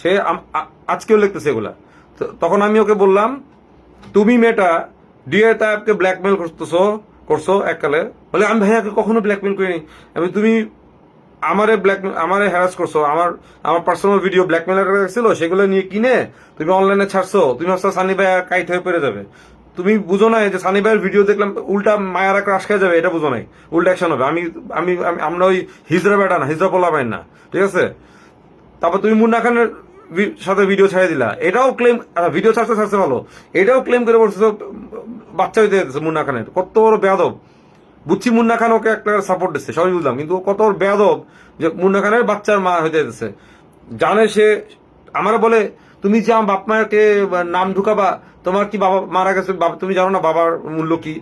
সে আজকেও লিখতেছে এগুলা। তখন আমি ওকে বললাম, তুমি মেয়েটা ডিএ তাইবকে ব্ল্যাকমেল করছো এককালে। বলে আমি ভাইয়াকে কখনো ব্ল্যাকমেল করিনি। আমি তুমি আমারে হ্যারাস করছো, আমার পার্সোনাল ভিডিও ব্ল্যাকমেলার ছিল, সেগুলো নিয়ে কিনে তুমি অনলাইনে ছাড়ছো। তুমি ভাবছো সানি ভাই কাইট হয়ে পড়ে যাবে। তুমি বুঝো না যে সানি ভাইয়ের ভিডিও দেখলাম উল্টা মায়ারা ক্রাশ খেয়ে যাবে, এটা বুঝো নাই, উল্টা অ্যাকশন হবে। আমরা ওই হিজড়া বেটা না, হিজড়া পোলা পাই না, ঠিক আছে। তারপর তুমি মুন্না খানের সাথে ভিডিও ছাড়িয়ে দিলা, এটাও ক্লেম, ভিডিও ছাড়তে ভালো, এটাও ক্লেম করে বলছো বাচ্চা হইতে যেতেছে মুন্না খানের। কত বড় বেয়াদব। বুঝছি মুন্না খান ওকে একটা সাপোর্ট দিচ্ছে, সবই বুঝলাম, কিন্তু কত বড় বেয়াদব যে মুন্না খানের বাচ্চার মা হইতে যেতেছে। জানে সে আমার বলে, তুমি যে আমার বাপ মাকে নাম ঢুকাবা, তোমার কি বাবা মারা গেছে, তুমি জানো না বাবার মূল্য কি,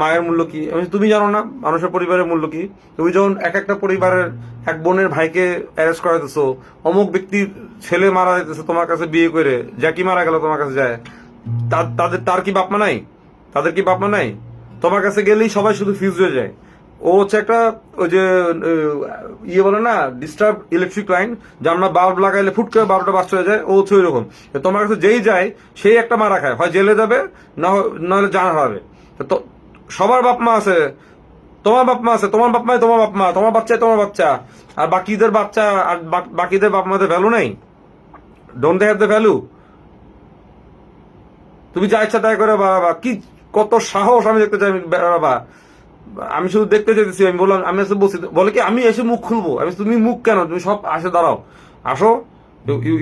মায়ের মূল্য কি, তুমি জানো না মানুষের পরিবারের মূল্য কি। তুমি যখন একটা পরিবারের এক বোনের ভাইকে অ্যারেস্ট করা দিতেছো, অমুক ব্যক্তির ছেলে মারা যেতেছে তোমার কাছে বিয়ে করে, জ্যাকি মারা গেল তোমার কাছে যায়, তার কি বাপ মা নাই? তাদের কি বাপ মা নাই? তোমার কাছে গেলেই সবাই শুধু ফিউজ হয়ে যায়। ও হচ্ছে একটা ওই যে ইয়ে বলে না, ডিস্টার্ব ইলেকট্রিক লাইন, যে আমরা বাল্ব লাগাইলে ফুট করে 12টা বাস্ট হয়ে যায়, ও হচ্ছে ওই রকম। তোমার কাছে যেই যায় সেই একটা মারা খায়, হয় জেলে যাবে নাহলে জান হারাবে। তো সবার বাপ মা আছে, তোমার বাপ মা আছে, তোমার বাপ মা তোমার বাপ মা, তোমার বাচ্চায় তোমার বাচ্চা, আর বাকিদের বাচ্চা আর বাকিদের বাপ মাদের ভ্যালু নাই? Don't they have the value? তুমি যা ইচ্ছা তাই করে বাবা, কি কত সাহস আমি দেখতে চাই বাবা। আমি শুধু দেখতে চাইতেছি। আমি বললাম, আমি এসে বলছি, বলে কি আমি এসে মুখ খুলবো? আমি তুমি মুখ কেন, তুমি সব আসে দাঁড়াও, আসো,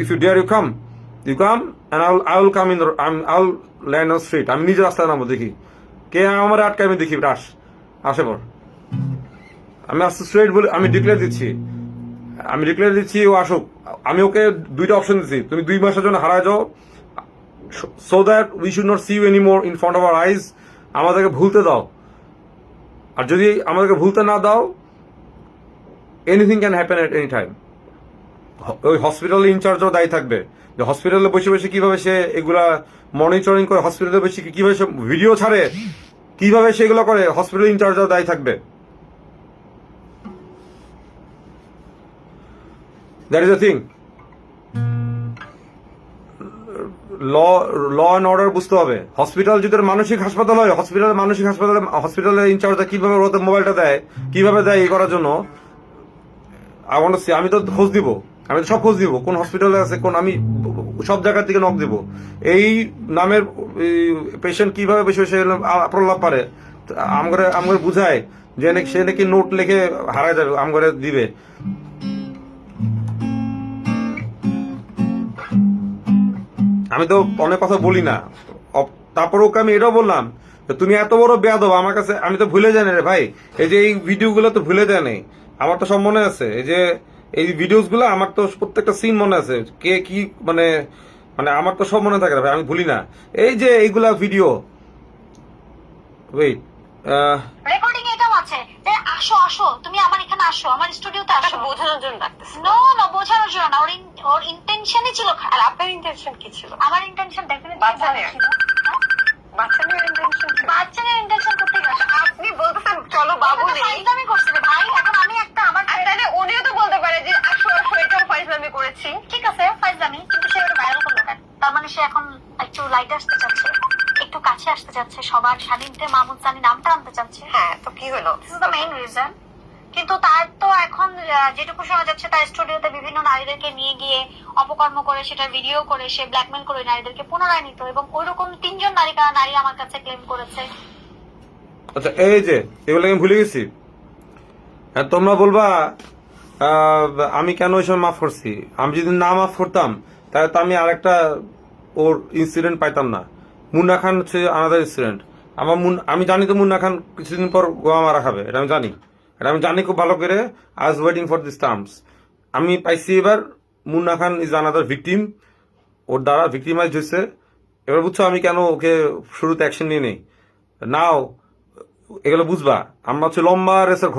if you dare you come and I will come in I will land on street. আমি নিজে রাস্তায় নামবো, দেখি কে আমার আটকে, আমি দেখি আসে পর। আমি আসতে স্ট্রেট বলে আমি ডিক্লেয়ার দিচ্ছি, ও আসুক। আমি ওকে দুইটা অপশন দিচ্ছি, তুমি 2 মাসের জন্য হারায় যাও, so that we should not see you any more in front of our eyes. আমাদেরকে ভুলতে দাও, আর যদি আমাদেরকে ভুলতে না দাও, anything can happen at any time. ওই হসপিটালের ইনচার্জও দায়ী থাকবে, যে হসপিটালে বসে বসে কিভাবে সে এগুলা মনিটরিং করে, হসপিটালে বসে কিভাবে সে ভিডিও ছাড়ে, কিভাবে সেগুলো করে, হসপিটাল ইনচার্জও দায়ী থাকবে। That is the thing. Law and order বুঝতে হবে। হসপিটাল যদি মানসিক হাসপাতাল হয়, হসপিটালের ইনচার্জটা কিভাবে ওদের মোবাইলটা দেয়, কিভাবে দেয় এই করার জন্য আমি তো খোঁজ দিব, আমি তো সব খোঁজ দিব, কোন হসপিটালে আছে, আমি সব জায়গা থেকে নক দিব। এই নামের পেশেন্ট কিভাবে বেশি প্রলাপ পারে, আমগরে বুঝায় যে সে নাকি নোট লিখে হারায় যাবে, আমগরে দিবে। আমি তো অনেক কথা বলি না, তারপর ওকে আমি এটাও বললাম, তুমি এত বড় বেয়াদব আমার কাছে, আমি তো ভুলে যাই না রে ভাই। এই যে এই ভিডিওগুলো তো ভুলে দেয় নাই, আমার তো সব মনে আছে। এই ভিডিওস গুলো আমার তো প্রত্যেকটা সিন মনে আছে, কে কি মানে আমার তো সব মনে থাকে ভাই, আমি ভুলি না। এই যে এইগুলা ভিডিও, ওয়েট, রেকর্ডিং এটাও আছে যে আসো তুমি আমার এখানে আসো, আমার স্টুডিওতে আসো। বোঝানোর জন্য ডাকতেছে। নো বোঝানোর জন্য না, ওর ইন্টেনশনই ছিল খারাপ। আর আপনার ইন্টেনশন কি ছিল? আমার ইন্টেনশন ডেফিনেটলি বাচ্চা ভালো নেওয়া। ছিল। বাচ্চা নিয়ে ইন্টেনশন ছিল। বাচ্চা নিয়ে ইন্টেনশন করতে গেছে। আপনি বলতেছেন চলো বাবু নেই, ফাইজলামি করছে রে ভাই। এখন আমি একটা আমার আর তাহলে উনিও তো বলতে পারে যে আসো এটাও ফাইজলামি করেছি। ঠিক আছে ফাইজলামি, কিন্তু সে ওটা ভাইরাল করলো কেন? তার মানে সে এখন একটু লাইটে আসতে চাচ্ছে, একটু কাছে আসতে চাচ্ছে, সবার স্বাধীনতে মাহমুদ সানি নামটা আনতে চাচ্ছে। হ্যাঁ, তো কি হলো? This is the main reason. কিন্তু তার তো এখন যেটুকু শোনা যাচ্ছে, তার স্টুডিওতে বিভিন্ন নারীদেরকে নিয়ে গিয়ে অপকর্ম করে, সেটা ভিডিও করে সে ব্ল্যাকমেল করে নারীদেরকে পুনরায় নিত, এবং ওইরকম 3জন নারী আমার কাছে ক্লেম করেছে আচ্ছা এই যে এগুলো আমি ভুলে গেছি, আর তোমরা বলবা আমি কেন ওই সময় মাফ করছি। আমি যদি না মাফ করতাম তাহলে তো আমি আরেকটা ওর ইনসিডেন্ট পাইতাম না। মুন্না খান হচ্ছে আনাদার ইনসিডেন্ট। আমি জানি তো মুন্না খান কিছুদিন পর গোয়া মারা খাবে, এটা আমি জানি, এটা আমি জানি খুব ভালো করে। I was waiting for this terms. আমি পাইছি এবার Munna Khan is another victim, ওর দ্বারা ভিক্টিমাইজ হয়েছে। এবার বুঝছো আমি কেন ওকে শুরুতে অ্যাকশন নিয়ে নেই। নাও এগুলো বুঝবা। আমরা হচ্ছে লম্বা রেসের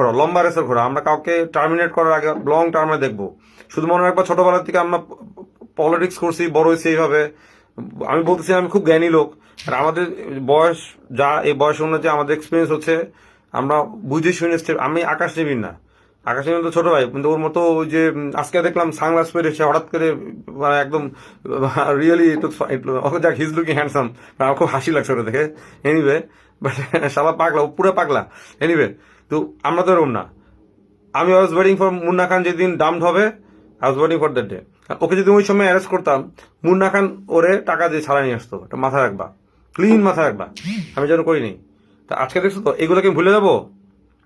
ঘোড়া। আমরা কাউকে টার্মিনেট করার আগে লং টার্মে দেখবো। শুধু মনে রাখবা ছোটবেলা থেকে আমরা পলিটিক্স করছি, বড় হয়েছি এইভাবে। আমি বলতেছি আমি খুব জ্ঞানী লোক, আর আমাদের বয়স যা, এই বয়স অনুযায়ী আমাদের এক্সপিরিয়েন্স হচ্ছে আমরা বুঝে শুনে আমি আকাশ নেবিন না। আকাশ নেবিন তো ছোট ভাই, কিন্তু ওর মতো ওই যে আজকে দেখলাম সানগ্লাস পরে সে হঠাৎ করে মানে একদম রিয়েলি ওকে যাক হিজ লুকিং হ্যান্ডসাম, আমার খুব হাসি লাগছে ওটা দেখে। এনিওয়ে বাট শালা পাগলা, ও পুরো পাগলা। এনিওয়ে তো আমরা তো এরকম না। আমি was waiting for Munna Khan যেদিন ডাম্পড হবে, I was waiting for that day. Okay যদি ওই সময় অ্যারেস্ট করতাম, মুন্না খান ওরে টাকা দিয়ে ছাড়া নিয়ে আসতো। এটা মাথায় রাখবা, ক্লিন মাথায় রাখবা। আমি যেন করিনি। তা আজকে দেখছো তো এগুলোকে ভুলে যাবো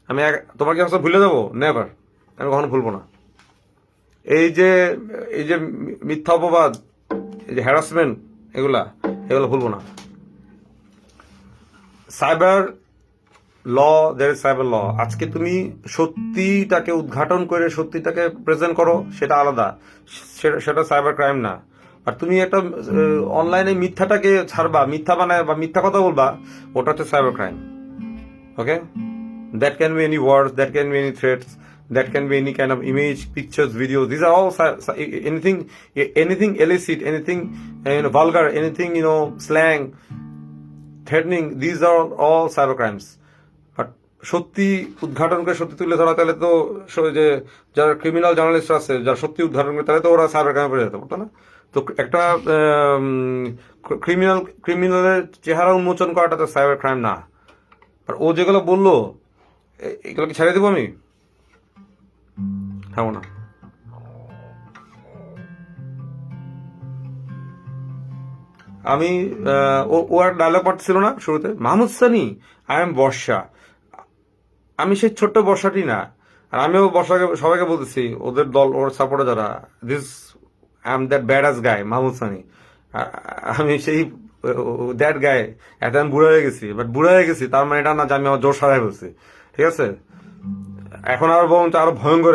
আমি? তোমাকে আসলে ভুলে যাবো? নেভার, আমি কখনো ভুলবো না। এই যে মিথ্যা অপবাদ, এই যে হ্যারাসমেন্ট, এগুলো ভুলবো না। Cyber law, there is cyber law. আজকে তুমি সত্যিটাকে উদ্ঘাটন করে সত্যিটাকে প্রেজেন্ট করো, সেটা আলাদা, সেটা সাইবার ক্রাইম না। আর তুমি একটা অনলাইনে মিথ্যাটাকে ছাড়বা, মিথ্যা বানায় বা মিথ্যা কথা বলবা, ওটা হচ্ছে cyber crime. Okay, that can be any words, that can be any threats, that can be any kind of image, pictures, videos. These are all anything illicit, anything vulgar, anything slang, threatening. These are all cyber crimes. But সত্যি উদ্ঘাটন করে সত্যি তুলে ধরা, তাহলে তো যে যারা ক্রিমিনাল জার্নালিস্ট আছে, যারা সত্যি উদ্ঘাটন করে, তাহলে তো ওরা সাইবার ক্রাইমে পড়ে যেতে পারতো না। তো একটা ক্রিমিনালের চেহারা উন্মোচন করাটা তো সাইবার ক্রাইম না। আর ও যেগুলো বললো, এগুলোকে ছেড়ে দেবো আমি? হ্যাঁ না। আমি ও আর ডায়লগ পাঠছিল না শুরুতে, মাহমুদ সানি আই এম বর্ষা। আমি সেই ছোট্ট বর্ষাটি না। আর আমিও বর্ষাকে সবাইকে বলতেছি, ওদের দল, ওর সাপোর্টার যারা, this I am that bad guy Mahmud Sani. আমি সেই দ্যাট গাই। এত আমি বুড়া হয়ে গেছি, বাট বুড়া হয়ে গেছি তার মানে এটা না যে আমি আমার জোর সারাই বলছি, ঠিক আছে? এখন আর বরঞ্চ আরো ভয়ঙ্কর,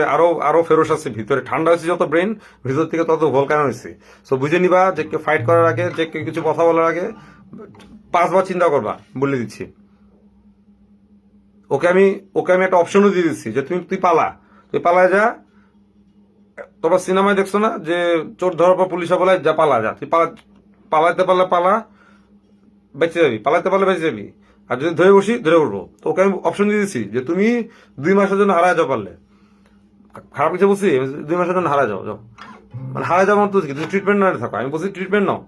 আরো ফেরোস আছে ভিতরে। ঠান্ডা হয়েছে যত ব্রেন, ভিতর থেকে তত ভলকানো হয়েছে। সো বুঝে নিবা যে কেউ ফাইট করার আগে, যে কেউ কিছু কথা বলার আগে 5 বার চিন্তা করবা, বলে দিচ্ছি। ওকে আমি একটা অপশনও দিয়ে দিচ্ছি যে তুই পালায় যা। তোমরা সিনেমায় দেখছো না যে চোর ধরার পর পুলিশে বলে যা পালা যা, তুই পালাইতে পারলে পালা, বেঁচে যাবি, পালাইতে পারলে বেঁচে যাবি। আর যদি ধরে বসি, ধরে উঠবো। তো ওকে আমি অপশন দিয়ে দিচ্ছি যে তুমি 2 মাসের জন্য হারায় যাও, পারলে। খারাপ কিছু বলছি? 2 মাসের জন্য হারায় যাও, মানে হারায় যাও মানে তুমি ট্রিটমেন্ট না থাকো। আমি বলছি ট্রিটমেন্ট নাও,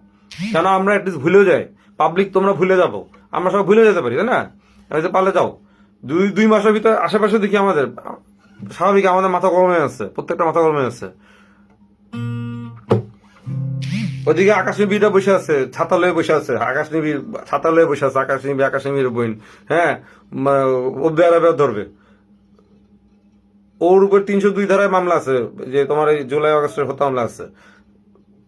কেন আমরা অ্যাটলিস্ট ভুলেও যাই। পাবলিক তোমরা ভুলে যাবো, আমরা সব ভুলে যেতে পারি, তাই না? পারলে যাও। 2 মাসের ভিতরে আশেপাশে দেখি আমাদের স্বাভাবিক আমাদের মাথা গরম হয়ে আছে, প্রত্যেকটা মাথা গরম হয়ে আছে। ওদিকে আকাশনিবিটা বসে আছে, ছাতা লয়ে বসে আছে, ছাতা লয়ে বসে আছে, আকাশনিবির বোন। হ্যাঁ, ও বেড়াবে ধরবে। ওর উপর 302 ধারায় মামলা আছে, যে তোমার এই জুলাই আগস্টের হত্যা মামলা আছে।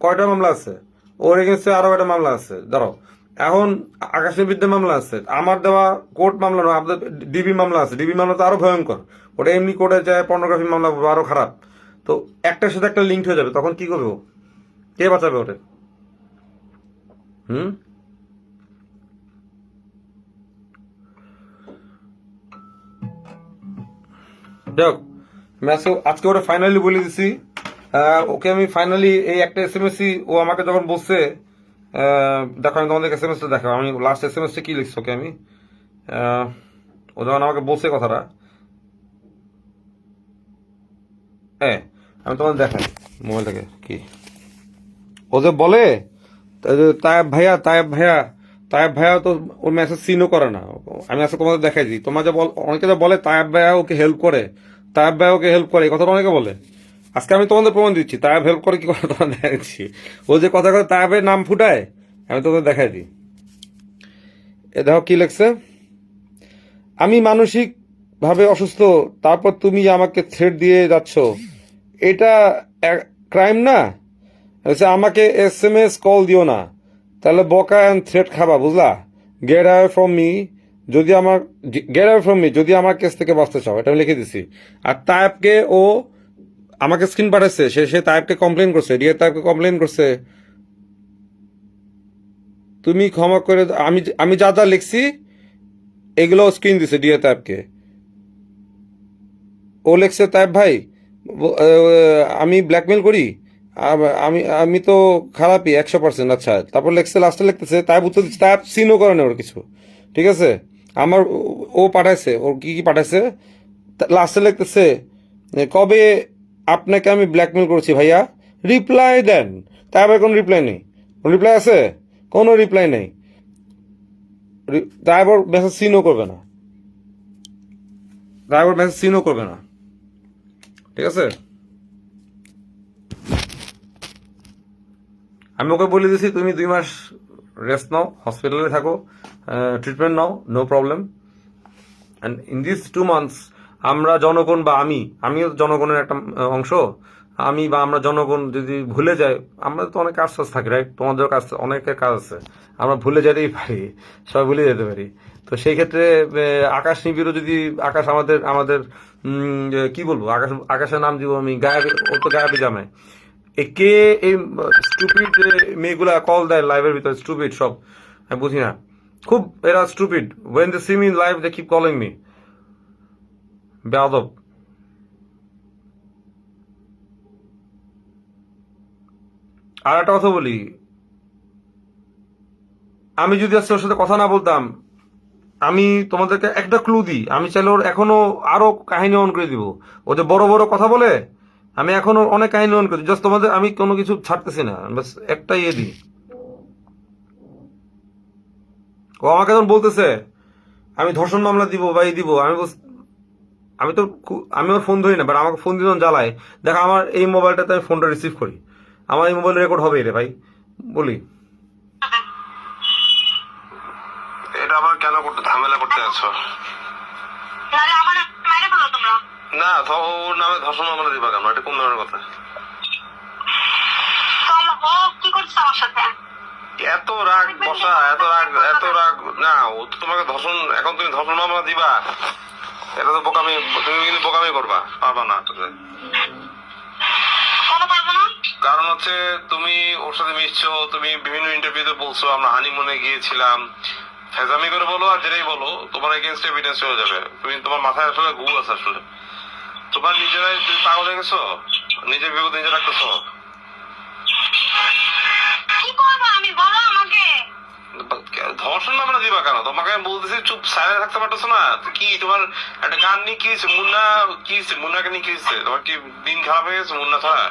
কয়টা মামলা আছে? ওর এগেন্সে আরো একটা মামলা আছে, ধরো। এখন আকাশনিবিদ্যা মামলা আছে, আমার দেওয়া কোর্ট মামলা নয়, আমাদের ডিবি মামলা আছে। ডিবি মামলা তো আরো ভয়ঙ্কর, ওটা এমনি কোর্টে যায়, পর্নোগ্রাফি মামলা আরো খারাপ। তো একটার সাথে একটা লিঙ্ক হয়ে যাবে, তখন কি করবে ও? কে বাঁচাবে ওটা? যাক, আজকে ওটা ফাইনালি বলে দিছি। ওকে আমি ফাইনালি এই একটা SMS ও আমাকে যখন বলছে, দেখো আমি তোমাদের SMS-টা দেখো, আমি লাস্ট SMS-টা কি লিখছি ওকে আমি, ও যখন আমাকে বলছে কথাটা, আমি তোমাদের দেখাই মোবাইল থেকে কি ও যে বলে, তায়েব ভাইয়া তো ওর মেসেজ সিনও করে না। আমি আজকে তোমাদের দেখাই দিই। তোমার যে অনেকে যে বলে তায়েব ভাইয়া ওকে হেল্প করে, এই কথাটা অনেকে বলে। আজকে আমি তোমাদের প্রমাণ দিচ্ছি তায়েব হেল্প করে কি করে, তোমার দেখাচ্ছি। ও যে কথা করে তায়েবের নাম ফুটায়, আমি তোমাদের দেখাই দিই। এ দেখো কি লিখছে, আমি মানসিক ভাবে অসুস্থ, তারপর তুমি আমাকে থ্রেট দিয়ে যাচ্ছ, এটা ক্রাইম না? বলছে, আমাকে SMS কল দিও না, তাহলে বকা অ্যান্ড থ্রেট খাবা, বুঝলা? গেট অ্যাওয়ে ফ্রম মি যদি আমার কেস থেকে বাঁচতে চাও, এটা আমি লিখে দিছি। আর তায়েবকে ও আমাকে স্ক্রিন পাঠাচ্ছে, সে তায়েবকে কমপ্লেন করছে, রিয়া তায়েবকে কমপ্লেন করছে, তুমি ক্ষমা করে আমি যা যা লিখছি এগুলো স্ক্রিন দিছে ডিয়া তায়েবকে। ও লিখছে, তায়েব ভাই আমি ব্ল্যাকমেল করি, আমি তো খারাপই 100%। আচ্ছা, তারপর লিখছে, লাস্টে লিখতেছে, তায়েব উত্তর দিচ্ছে, তায়েব সিনও করে না ওর কিছু, ঠিক আছে? আমার ও পাঠাইছে, ওর কি কি পাঠাইছে, লাস্টে লিখতেছে, কবে আপনাকে আমি ব্ল্যাকমেল করছি ভাইয়া, রিপ্লাই দেন। তায়েবের কোনো রিপ্লাই নেই। রিপ্লাই আছে? কোনো রিপ্লাই নেই। তায়েবর মেসেজ সিনও করবে না, ঠিক আছে? আমি ওকে বলে দিয়েছি, তুমি 2 মাস রেস্ট নাও, হসপিটালে থাকো, ট্রিটমেন্ট নাও, no problem. And in this 2 months আমরা জনগণ বা আমিও জনগণের একটা অংশ, আমরা জনগণ যদি ভুলে যাই, আমরা তো অনেক কাজ থাকি, রাইট? তোমাদের কাজ, অনেকের কাজ আছে, আমরা ভুলে যেতেই পারি, সবাই ভুলে যেতে পারি। তো সেই ক্ষেত্রে আকাশ নিবিড়ও যদি আমাদের কি বলবো, আকাশের নাম দিব আমি, গায়াবি, ও তো গায়াবি জামাই। কে এই স্টুপিড মেয়েগুলা কল দেয় লাইভের ভিতরে, স্টুপিড সব, আমি বুঝি না, খুব এরা stupid. When they see me in live they keep calling me বেয়াদব। আর একটা কথা বলি, আমি যদি আজকে ওর সাথে কথা না বলতাম, আমি তোমাদেরকে একটা ক্লু দিই, আমি চাইলে ওর এখনো আরো কাহিনী অন করে দিব। ও যে বড় বড় কথা বলে, আমি এখনো অনেক কাহিনী অন করে দিই। জাস্ট তোমাদের আমি কোনো কিছু ছাড়তেছি না, বাস একটা ইয়ে দিই। ও আমাকে যখন বলতেছে আমি ধর্ষণ মামলা দিব বা এই দিব, আমি ওর ফোন ধরি না, বাট আমাকে ফোন দিয়ে যখন জ্বালায়, দেখো আমার এই মোবাইলটাতে আমি ফোনটা রিসিভ করি, আমার এই মোবাইল রেকর্ড হবে রে ভাই, বলি। এটা আবার কেন করতে ঝামেলা করতে আছো? নাহলে আমার মায়ের বলো তোমরা। না, ওর নামে ধর্ষণ মামলা দিবা কেন? এটা কোন ধরনের কথা? ও কি করছে আমার সাথে? এত রাগ বসা, এত রাগ না, ও তো তোমাকে ধর্ষণ, এখন তুমি ধর্ষণ মামলা দিবা, এটা তো বোকামি, তুমি কিন্তু বোকামি করবা, পারবা না। কারণ হচ্ছে তুমি ওর সাথে মিশছো, তুমি বিভিন্ন ইন্টারভিউতে বলছো আমরা হানিমুনে গিয়েছিলাম, ফেজামি করে বলো আর যেটাই বলো, তোমার এগেনস্ট এভিডেন্স হয়ে যাবে। তোমার মাথায় আসলে ঘু আছে, আসলে তোমার নিজেরাই, তুমি পাগল হয়ে গেছো, নিজের বিপদ নিজে রাখতেছো। কি করবো আমি, বলো আমাকে। ধর্ষণ মামলা দিবা কেন? তোমাকে আমি বলতেছি চুপ সাইলেন্ট থাকতে পারতেছো না? কি তোমার একটা গান নিয়ে কি হয়েছে? মুন্না কি হয়েছে? মুন্নাকে নিয়ে কি হয়েছে? তোমার কি দিন খারাপ হয়ে গেছে মুন্না ছাড়া?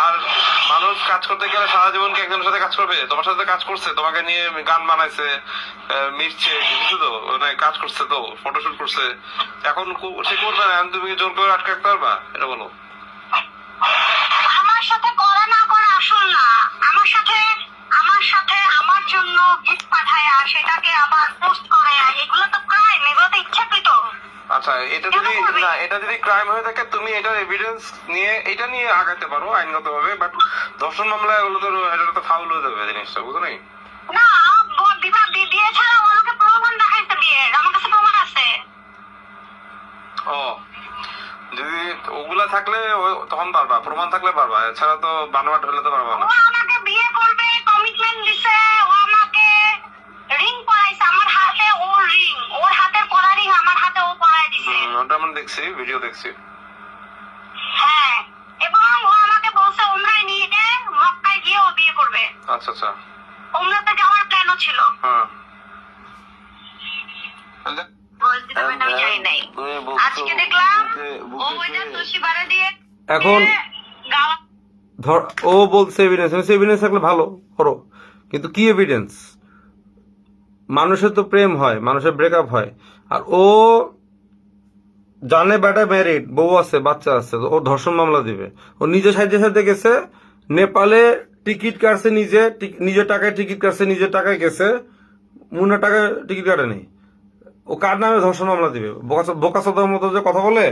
আর মানুষ কাজ করতে গেলে সারা জীবন কি একজনের সাথে কাজ করবে? তোমার সাথে কাজ করছে, তোমাকে নিয়ে গান বানাইছে, মিশছে, বুঝছো তো, মানে কাজ করছে, তো ফটোশুট করছে, এখন সে করবে না, তুমি জোর করে আটকে রাখতে পারবা? এটা বলো। আমার সাথে করা না করা আসল না, আমার সাথে আমার জন্য গিফট পাঠায়, সেটাকে আবার পোস্ট করে, এগুলো তো ক্রাইম, এগুলো তো ইচ্ছাকৃত। আচ্ছা, এটা যদি ক্রাইম হয়ে থাকে, তুমি এটার এভিডেন্স নিয়ে এটা নিয়ে আগাতে পারো আইনগত ভাবে, বাট ধর্ষণ মামলা এগুলো তো, এটা তো ফাউল হয়ে যাবে জিনিসটা, বুঝো নাই? না, বিয়ে ছাড়া আমাকে প্রমাণ দেখাইতে, বিয়ের আমার কাছে প্রমাণ আছে। ও, যদি ওগুলা থাকলে তখন পারবা, প্রমাণ থাকলে পারবা, এছাড়া তো বানোয়াট হলে তো পারবা না। ও আমাকে বিয়ে করবে কমিটমেন্ট দিছে, ও আমাকে রিং পরাইছে আমার হাতে, ওর রিং, ওর হাতে পরা রিং আমার হাতে ও পরাই দিছে। ওটা আমি দেখছি, ভিডিও দেখছি। হ্যাঁ, এবং ও আমাকে বলছে উমরায় নিয়ে মক্কায় গিয়ে ও বিয়ে করবে। আচ্ছা আচ্ছা, উমরাতে যাওয়ার প্ল্যানও ছিল। হ্যাঁ, আজকে দেখলাম ও ওইটা দোষী বাড়া দিয়ে এখন ধর ও বলছে এভিডেন্স থাকলে ভালো করো, কিন্তু কি এভিডেন্স? মানুষের তো প্রেম হয়, মানুষের ব্রেকআপ হয়, আর ও জানে বেটা ম্যারিড, বউ আছে, বাচ্চা আছে, ও ধর্ষণ মামলা দিবে। ও নিজে সাথে গেছে নেপালে, টিকিট কাটছে নিজের টাকায় টিকিট কাটছে, নিজের টাকায় গেছে, মুন্নার টাকা টিকিট কাটে নেই, ও কার নামে ধর্ষণ মামলা দিবে? বোকাসোদার মতো যে কথা বলে,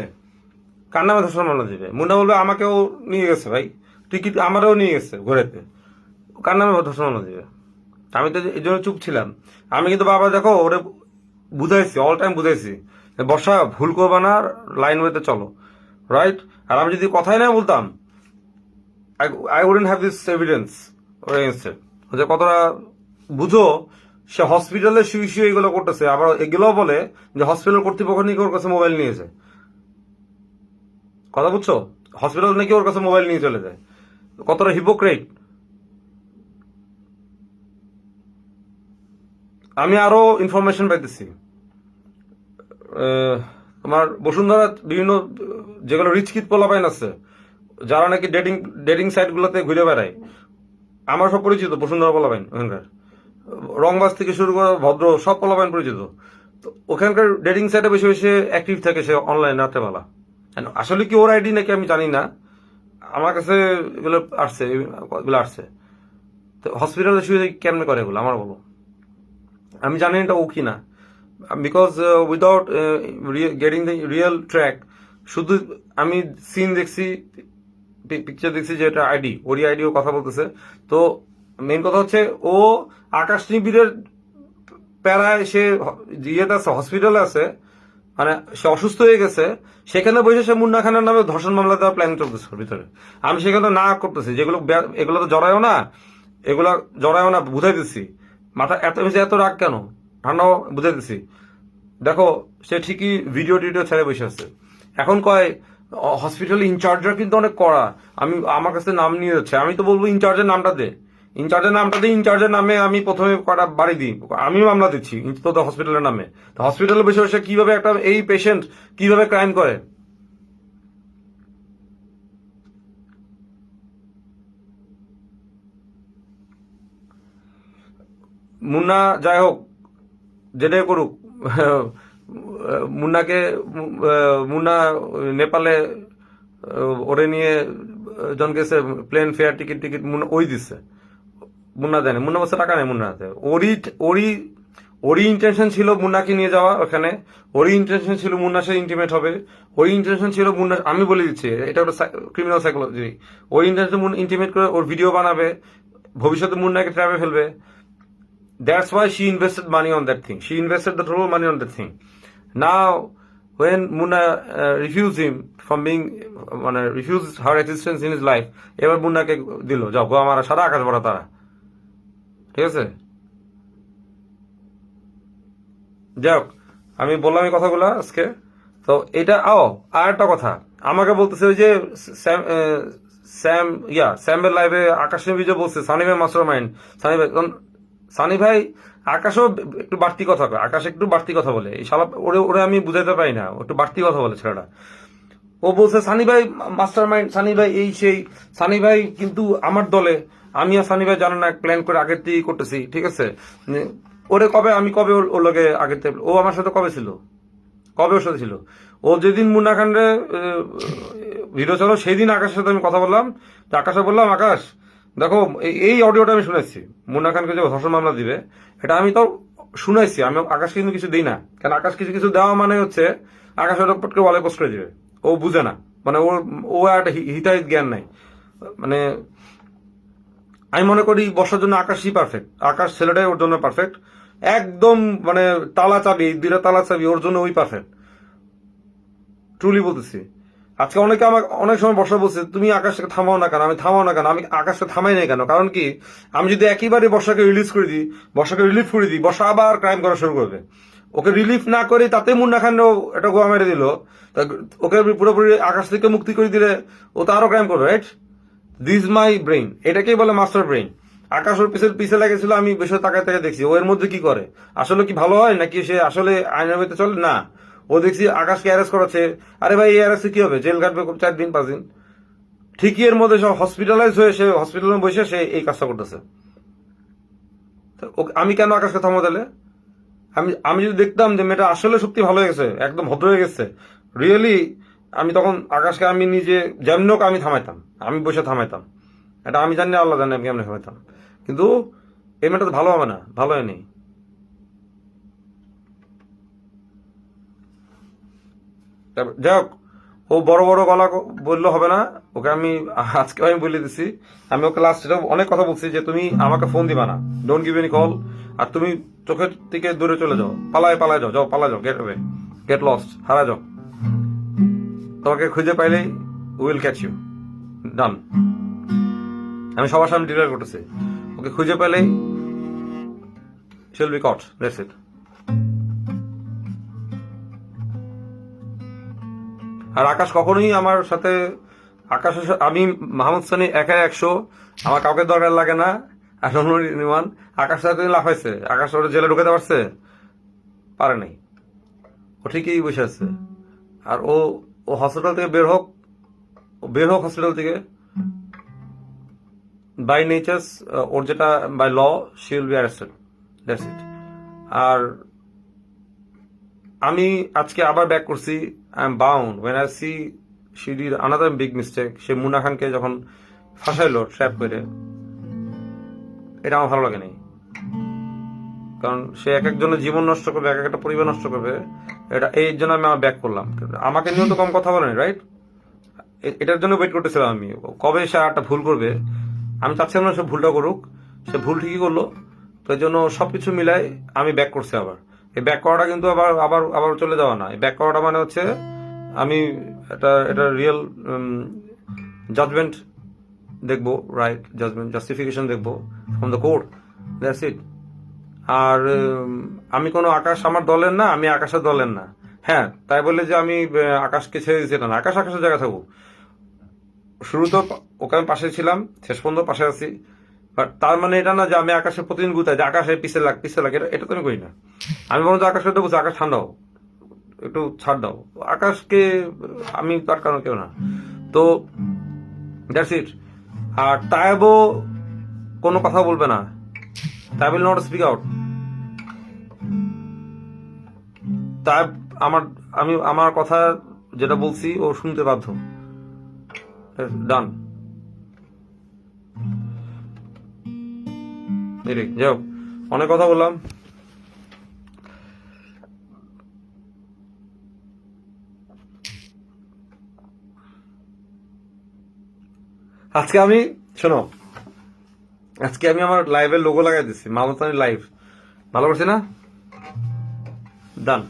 কার নামে ধর্ষণ মামলা দিবে? মুন্না বলবে আমাকেও নিয়ে গেছে ভাই, টিকিট আমারও নিয়ে গেছে ঘুরেতে, কার নামে ধর্ষণ মামলা দিবে? আমি তো এই জন্য চুপ ছিলাম। আমি কিন্তু বাবা দেখো ওরে বুঝাইছি, অল টাইম বুঝাইছি, বর্ষা ভুল করবা না, লাইন ওয়েতে চলো, রাইট? আর আমি যদি কথাই না বলতাম, I wouldn't have this evidence against, যে কতটা বুঝো, সে হসপিটালে শুয়ে শুয়ে এগুলো করতেছে, আবার এগুলোও বলে যে হসপিটাল কর্তৃপক্ষ নাকি ওর কাছে মোবাইল নিয়েছে। কথা বুঝছো? হসপিটাল নাকি ওর কাছে মোবাইল নিয়ে চলে যায়, কতটা হিপোক্রেট। আমি আরো ইনফরমেশন পাইতেছি, তোমার বসুন্ধরা বিভিন্ন যেগুলো রিচ কিড পোলাপাইন আছে, যারা নাকি ডেটিং সাইট গুলোতে ঘুরে বেড়ায়, আমার সব পরিচিত বসুন্ধরা পোলাপাইন, ওখানকার রংবাজ থেকে শুরু করে ভদ্র সব পোলাপাইন পরিচিত। তো ওখানকার ডেটিং সাইটে বেশি বেশি অ্যাক্টিভ থাকে সে অনলাইন রাত্রেবেলা। আসলে কি ওর আইডি নাকি আমি জানি না, আমার কাছে এগুলো আসছে। তো হসপিটালে শুয়ে কেমনে করে এগুলো আমার বলো, আমি জানি এটা ও কি না, because without getting the real track, শুধু আমি সিন দেখছি, পিকচার দেখছি যে এটা আইডি, ওরই আইডি ও কথা বলতেছে। তো মেইন কথা হচ্ছে ও আকাশ নিবিড়ের প্যারায় সে ইয়েতে আছে, হসপিটালে আছে, মানে সে অসুস্থ হয়ে গেছে, সেখানে বসে সে মুন্না খানের নামে ধর্ষণ মামলা দেওয়ার প্ল্যান চলতেছে ওর ভিতরে। আমি সেখানে না করতেছি, যেগুলো এগুলো তো জড়ায়ও না, বুঝাইতেছি। মাথা এত রাগ কেন, ঠান্ডাও বুঝাইতেছি। দেখো সে ঠিকই ভিডিও টিডিও ছেড়ে বসে আছে, এখন কয় হসপিটাল ইনচার্জরা কিন্তু অনেক কড়া, আমার কাছে নাম নিয়ে যাচ্ছে। আমি তো বলবো ইনচার্জের নামটা দে, ইনচার্জের নামে আমি প্রথমে কটা বাড়ি দিই, আমি মামলা দিচ্ছি তো হসপিটালের নামে। হসপিটালে বসে বসে কিভাবে একটা এই পেশেন্ট কিভাবে ক্রাইম করে। মুন্না যাই হোক, যেটাই করুক, মুন্না নেপালে ওরে নিয়ে জন গেছে, প্লেন ফেয়ার টিকিট মুন্না ওই দিচ্ছে, মুন্না দেয় না। মুন্না বলছে টাকা নেই মুন্না হাতে। ওরই ইন্টেনশন ছিল মুন্নাকে নিয়ে যাওয়া ওখানে, ওরই ইন্টেনশন ছিল মুন্নার সাথে ইন্টিমেট হবে, ওরই ইন্টেনশন ছিল মুন্না, আমি বলে দিচ্ছি এটা একটা ক্রিমিনাল সাইকোলজি, ওর ইন্টেনশন ইন্টিমেট করে ওর ভিডিও বানাবে, ভবিষ্যতে মুন্নাকে ট্র্যাপে ফেলবে। That's why she invested money on that thing. She invested the total money on that thing. Now, when Munna refused him from being, refused her existence in his life, এবার মুন্নাকে দিল, যাও গো আমার সারা আকাশ ভরা তারা, ঠিক আছে? যাই হোক, আমি বললাম এই কথাগুলো আজকে। তো এটা আর একটা কথা আমাকে বলতেছে, ওই যে স্যামের লাইভে আকাশ যে বলছে সানি ভাই মাস্টার মাইন্ড, সানি ভাই আকাশও একটু বাড়তি কথা কয়, আকাশ একটু বাড়তি কথা বলে, এই শালা ওরে আমি বুঝাইতে পারি না, একটু বাড়তি কথা বলে ছেলেটা। ও বলছে সানি ভাই মাস্টার মাইন্ড, সানি ভাই এই সেই, সানি ভাই কিন্তু আমার দলে, আমি আর সানি ভাই জানো না প্ল্যান করে আগের থেকেই করতেছি, ঠিক আছে? ওরে কবে ওর লগে আগের থেকে, ও আমার সাথে কবে ছিল, কবে ওর সাথে ছিল? ও যেদিন মুন্না খানরে ভিডিও চলো সেই দিন আকাশের সাথে আমি কথা বললাম, আকাশে বললাম আকাশ দেখো এই অডিওটা আমি শুনেছি, মুন্না খানকে যে ধর্ষণ মামলা দিবে এটা আমি তো শুনেছি, আমি আকাশকে কিন্তু কিছু দিই না, কারণ আকাশ কিছু দেওয়া মানে হচ্ছে আকাশ ওটা পটকে ওয়ালে পোস্ট করে দিবে, ও বুঝে না, মানে ও একটা হিতাহিত জ্ঞান নাই। মানে আমি মনে করি বর্ষার জন্য আকাশই পারফেক্ট, আকাশ ছেলেটাই ওর জন্য পারফেক্ট, একদম মানে তালা চাবি, দুইটা তালা চাবি ওর জন্য ওই পারফেক্ট, ট্রুলি বলতেছি। আজকে অনেক সময় বর্ষা বলছে তুমি আকাশকে থামাও না কেন, আমি আকাশকে থামাই নাই কেন, কারণ কি আমি যদি একইবারে বর্ষাকে রিলিফ করে দিই, বর্ষা আবার ক্রাইম করা শুরু করবে। ওকে রিলিফ না করে তাতে মুন্না খানও এটা গোয়া মেরে দিল, ওকে পুরোপুরি আকাশ থেকে মুক্তি করে দিলে ও তো আরো ক্রাইম করবে, রাইট? দিস মাই ব্রেইন, এটাকেই বলে মাস্টার ব্রেইন। আকাশ ওর পিছে লাগেছিল, আমি বিষয় তাকায় দেখছি ও এর মধ্যে কি করে, আসলে কি ভালো হয় নাকি সে আসলে আইনের মধ্যে চলে না। ও দেখছি আকাশকে অ্যারেস্ট করাচ্ছে, আরে ভাই এই অ্যারেস্টে কি হবে, জেল কাটবে 4 দিন 5 দিন, ঠিকই এর মধ্যে সব হসপিটালাইজ হয়ে সে হসপিটালে বসে সে এই কাজটা করতেছে। আমি কেন আকাশকে থামো তাহলে? আমি যদি দেখতাম যে মেয়েটা আসলে সত্যি ভালো হয়ে গেছে, একদম ভদ্র হয়ে গেছে রিয়েলি, আমি তখন আকাশকে আমি নিজে যেমনক আমি থামাইতাম, আমি বসে থামাইতাম। এটা আমি জানি, আল্লাহ জানি আমি কেমন থামাইতাম, কিন্তু এই মেয়েটা তো ভালো হবে না, ভালো হয়নি। যাই হোক, ও বড় বড় গলা বললে হবে না, ওকে আমি আজকে আমি বলে দিছি। আমি ওকে লাস্ট অনেক কথা বলছি যে তুমি আমাকে ফোন দিবা না, ডোন্ট গিভ এনি কল, আর তুমি চোখের থেকে দূরে চলে যাও, পালায় যাও, পালা যাও, গেট অ্যাওয়ে, গেট লস্ট, হারা যাও। তোমাকে খুঁজে পাইলেই উইল ক্যাচ ইউ, ডান। আমি সবার সামনে ডিক্লেয়ার করতেছি, ওকে খুঁজে পেলেই she'll be caught, that's it. আর আকাশ কখনোই আমার সাথে, আমি মাহমুদ সানি একা 100, আমার কাউকে দরকার লাগে না। আর অন্য নিমান আকাশ সাথে লাফাইছে, আকাশ ওরা জেলে ঢুকাতে পারছে? পারে নাই, ও ঠিকই বসে আছে। আর ও হসপিটাল থেকে বের হোক হসপিটাল থেকে, বাই নেচার্স ওর যেটা by law she will be arrested, that's it. আর আমি আজকে আবার ব্যাক করছি, I am bound when I see she did another big mistake. সে মুন্না খানকে যখন ফাঁসাইলো ট্র্যাপ করে, এটা আমার ভালো লাগে নাই। কারণ সে এক একজনের জীবন নষ্ট করবে, এক একটা পরিবার নষ্ট করবে, এটা এই জন্য আমি আমার ব্যাক করলাম। আমাকে নিয়েও তো কম কথা বলেনি, রাইট? এটার জন্য ওয়েট করতেছিলাম আমি, কবে সে একটা ভুল করবে। আমি চাচ্ছিলাম না সে ভুলটা করুক, সে ভুল ঠিকই করলো। তো এই জন্য সবকিছু মিলাই আমি ব্যাক করছি। আবার এই ব্যাক করাটা কিন্তু আবার আবার আবার চলে যাওয়া না। এই ব্যাক করাটা মানে হচ্ছে আমি এটা রিয়েল জাজমেন্ট দেখবো, রাইট জাজমেন্ট, জাস্টিফিকেশন দেখবো from the court, that's it. আর আমি কোনো আকাশ আমার দলের না, আমি আকাশের দলের না। হ্যাঁ, তাই বলে যে আমি আকাশকে ছেড়ে দিচ্ছি এটা না, আকাশের জায়গা থাকবো। শুরু তো ওকে আমি পাশে ছিলাম, শেষ পর্যন্ত পাশে আছি। বাট তার মানে এটা না যে আমি আকাশের প্রতিদিন গুতাই যে আকাশের পিছে লাগ, এটা তো আমি করি না। আমি বলবো আকাশকে তো বলছি, আকাশ ঠান্ডাও, একটু ছাড় দাও আকাশকে, আমি তার কারণ কেউ না। তো দ্যাটস ইট। আর তাইবও কোনো কথা বলবে না, তাই উইল নট স্পিক আউট। তাই আমার কথা যেটা বলছি ও শুনতে বাধ্য, ডান। যাই হোক, অনেক কথা বললাম। আজকে আমি শোনো, আজকে আমি আমার লাইভের লোগো লাগাই দিচ্ছি, মাহমুদ সানি লাইভ। ভালো করছি না? ডান,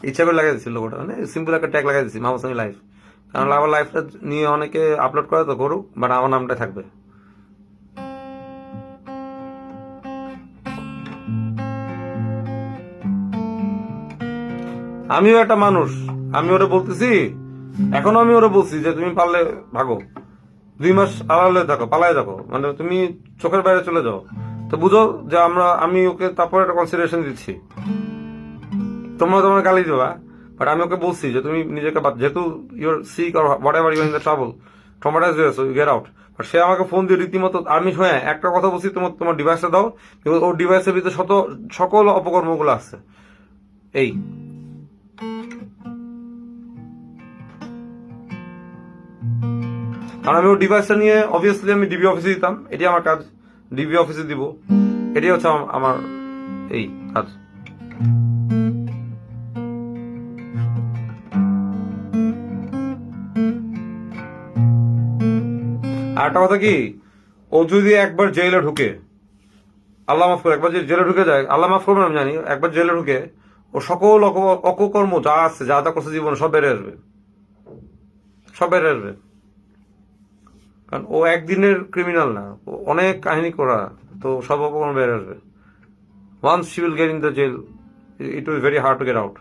ইচ্ছা করে লাগাই দিচ্ছি লোগোটা, মানে সিম্পল একটা ট্যাগ লাগাই দিচ্ছি, মাহমুদ সানি লাইভ। কারণ আমার লাইভটা নিয়ে অনেকে আপলোড করে তো করুক, বাট আমার নামটা থাকবে। আমিও একটা মানুষ, আমি ওরা বলতেছি, এখনো আমি ওরা বলছি যে তুমি পারলে ভাগো, 2 মাস আড়ালে থাকো, পালায় থাকো, মানে তুমি চোখের বাইরে চলে যাও। তো বুঝো যে আমি ওকে তারপরে একটা কনসিডারেশন দিচ্ছি। তোমরা তোমার গালি দেবা, বাট আমি ওকে বলছি যে তুমি নিজেকে, যেহেতু you're sick or whatever you in the trouble, traumatize হয়েছো, ইউ গেট আউট। বাট সে আমাকে ফোন দিয়ে রীতিমতো, আমি হ্যাঁ একটা কথা বলছি, তোমার ডিভাইসটা দাও, কিন্তু ওর ডিভাইসের ভিতরে সকল অপকর্মগুলো আছে। এই কারণ আমি ওর ডিভাইসটা নিয়ে অবভিয়াসলি আমি ডিবি অফিসে দিতাম, এটি আমার কাজ, ডিবি অফিসে দিব, এটি হচ্ছে আমার এই কাজ। আর একটা কথা কি, ও যদি একবার জেলে ঢুকে, আল্লাহ মাফ করে, একবার যদি জেলে ঢুকে যায়, আল্লাহ মাফ করবে না আমি জানি, একবার জেলে ঢুকে ও সকল অপকর্ম যা আছে, যা যা করছে জীবনে সব বেড়ে আসবে, সব বেড়ে আসবে। কারণ ও একদিনের ক্রিমিনাল না, ও অনেক কাহিনী করা, তো সব অপকর্ম বেড়ে আসবে। Once she will get in the jail, it will very hard to get out.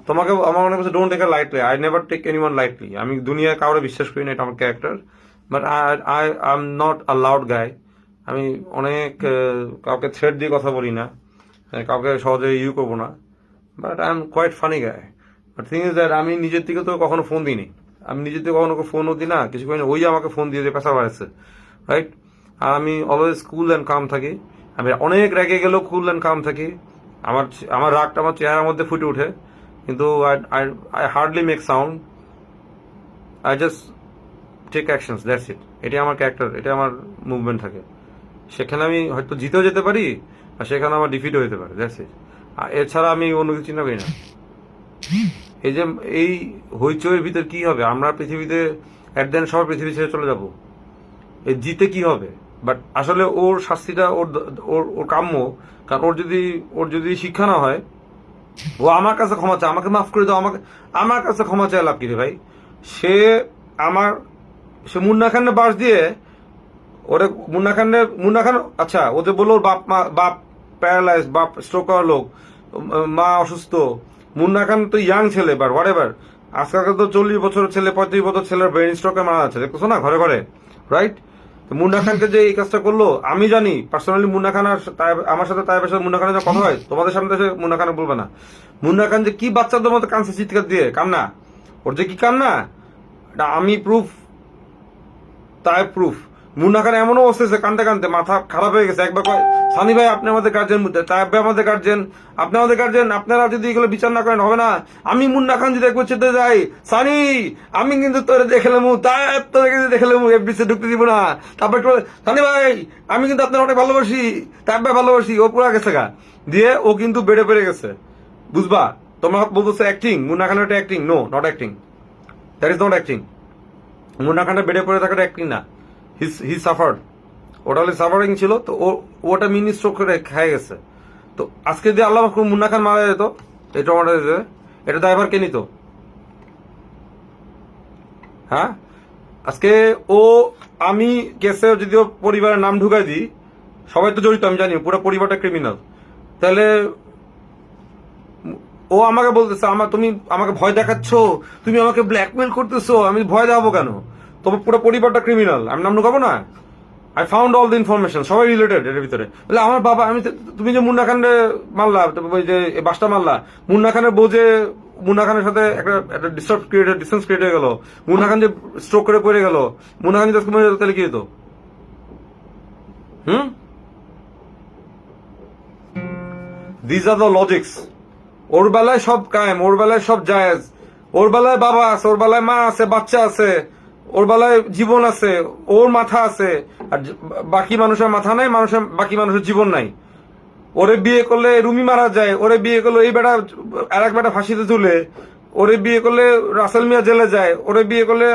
তোমাকে আমার মনে করছে don't take a lightly, I never take anyone lightly. আমি দুনিয়ায় কাউরে বিশ্বাস করি না, এটা আমার character. But I am not a loud guy. আমি অনেক কাউকে থ্রেট দিয়ে কথা বলি না, কাউকে সহজে করবো না। But I am quite funny guy. But thing is that আমি নিজের থেকে তো কখনো ফোন দিইনি, আমি নিজের থেকে কখনো ফোনও দিই না, কিছু করি না। ওই আমাকে ফোন দিয়ে পেশা বাড়াচ্ছে, রাইট? আর আমি অলওয়েজ কুল অ্যান্ড কাম থাকি। আমি অনেক রেগে গেলেও কুল অ্যান্ড কাম থাকি। আমার রাগটা আমার চেহারার মধ্যে ফুটে ওঠে, কিন্তু I hardly make sound, I just take actions, that's it. এটাই আমার ক্যারেক্টার, এটা আমার মুভমেন্ট থাকে। সেখানে আমি হয়তো জিতেও যেতে পারি, আর সেখানে আমার ডিফিটও হতে পারে, দ্যাটস ইট। এছাড়া আমি অন্য কিছু চিন্তা করি না। এই যে এই হইচইয়ের ভিতর কি হবে, আমরা পৃথিবীতে অ্যাট দেন সবাই পৃথিবী ছেড়ে চলে যাব, এই জিতে কি হবে? বাট আসলে ওর শাস্তিটা ওর কাম্য, কারণ ওর যদি শিক্ষা না হয়, ও আমার কাছে ক্ষমা চায়, আমাকে মাফ করে দাও, আমার কাছে ক্ষমা চায় লাভ কি রে ভাই? সে মুন্না খানের বাস দিয়ে ওরে মুন্না খান, আচ্ছা ওদের বললো ওর বাপ প্যারালাইজ, বাপ স্ট্রোক করা লোক, মা অসুস্থ। মুন্না খান তো ইয়াং ছেলে, বাট হোয়াট এভার, আজকালকার তো 40 বছর ছেলে, 35 বছর ছেলের ব্রেন স্ট্রোকে মারা যাচ্ছে, দেখছো না ঘরে ঘরে, রাইট? তো মুন্না খানকে যে এই কাজটা করলো, আমি জানি পার্সোনালি মুন্না খান আর আমার সাথে তাইবের সাথে মুন্না খানের কথা হয়, তোমাদের সামনে এসে মুন্না খান বলবে না। মুন্না খান যে কি বাচ্চাদের মতো কানছে চিৎকার দিয়ে, কান্না, ওর যে কি কান্না, এটা আমি প্রুফ, তাই প্রুফ। মুন্না খান এমনও অবস্থা, কানতে কানতে মাথা খারাপ হয়ে গেছে। একবার কয়, সানি ভাই আপনি আমাদের গার্জেন, তাইব ভাই আমাদের গার্জেন, আপনি আমাদের গার্জেন, আপনারা যদি এগুলো বিচার না করেন হবে না। আমি মুন্না খান যদি একবার চেতে যাই, সানি আমি কিন্তু তোরে দেখে লেমু, তাইব তোকে দেখে লেমু, এফডিসি ঢুকতে দিব না। তারপর সানি ভাই আমি কিন্তু আপনার অনেক ভালোবাসি, তাইব ভাই ভালোবাসি, ও পুরা গেছে গা দিয়ে, ও কিন্তু বেড়ে পেরে গেছে, বুঝবা? তোমরা বলতেছো অ্যাক্টিং, মুন্না খানের একটা acting, no not acting, that is not acting. Munna খানটা বেড়ে পড়ে থাকাটা অ্যাক্টিং না, হি সাফার্ড, ওটা হলে সাফারিং ছিল। তো ওটা মিনি স্ট্রোক করে খেয়ে গেছে। তো আজকে যদি আল্লাহ মুন্না খান মারা যেত, এই টমাটো এটা ড্রাইভার কে নিত? হ্যাঁ, আজকে আমি কেসে যদিও পরিবারের নাম ঢুকাই দিই, সবাই তো জড়িত আমি জানি, পুরো পরিবারটা ক্রিমিনাল, তাহলে ও আমাকে বলতেছে তুমি আমাকে ভয় দেখাচ্ছ, তুমি আমাকে ব্ল্যাকমেল করতেছো, আমি ভয় দেখাবো কেন? তোমার পুরো পরিবারটা ক্রিমিনাল, আমি নাম ঢুকাবো না? I found all the information, সবাই রিলেটেড এর ভিতরে। বলে আমার বাবা, তুমি যে মুন্না খানরে মারলা, ওই যে বাসটা মারলা, মুন্না খানের বউ যে মুন্না খানের সাথে একটা ডিস্টেন্স ক্রিয়েট হয়ে গেল, মুন্না খান যে স্ট্রোক করে পড়ে গেল, মুন্না খান যদি মরে যেত তাহলে কি হতো? This are the logics. ওর বেলায় সব কায়েম, ওর বেলায় সব জায়েজ, ওর বেলায় বাবা আছে, ওর বেলায় মা আছে, বাচ্চা আছে, ওর বেলায় জীবন আছে, ওর মাথা আছে, আর বাকি মানুষের মাথা নাই, বাকি মানুষের জীবন নাই। ওরে বিয়ে করলে রুমি মারা যায়, ওরে বিয়ে করলে এই বেটা আর এক বেটা ফাঁসিতে তুলে, ওরে বিয়ে করলে রাসেল মিয়া জেলে যায়, ওরে বিয়ে করলে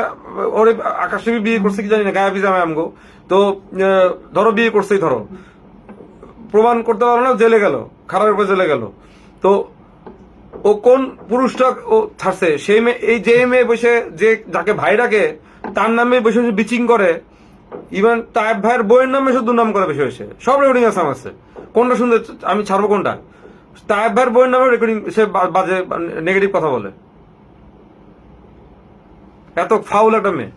ওরে আকাশে বিয়ে করছে কি জানি না, গায়ে জামাই আমগো। তো ধরো বিয়ে করছেই, ধরো প্রমাণ করতে পারলো না, জেলে গেল, খারাপের উপর জেলে গেল। তো ও কোন পুরুষটা ও ছাড়ছে? সেই মেয়ে, এই যে মেয়ে বসে, যে যাকে ভাই ডাকে তার নামে বসে বিচিং করে, ইভেন তাইব ভাইয়ের বইয়ের নামে শুধু নাম করে বেশি হয়েছে, সব রেকর্ডিং আছে আমার কাছে। কোনটা শুনতে আমি ছাড়বো কোনটা? তাইব ভাইয়ের বইয়ের নামে রেকর্ডিং, সে বাজে নেগেটিভ কথা বলে, এত ফাউল একটা মেয়ে।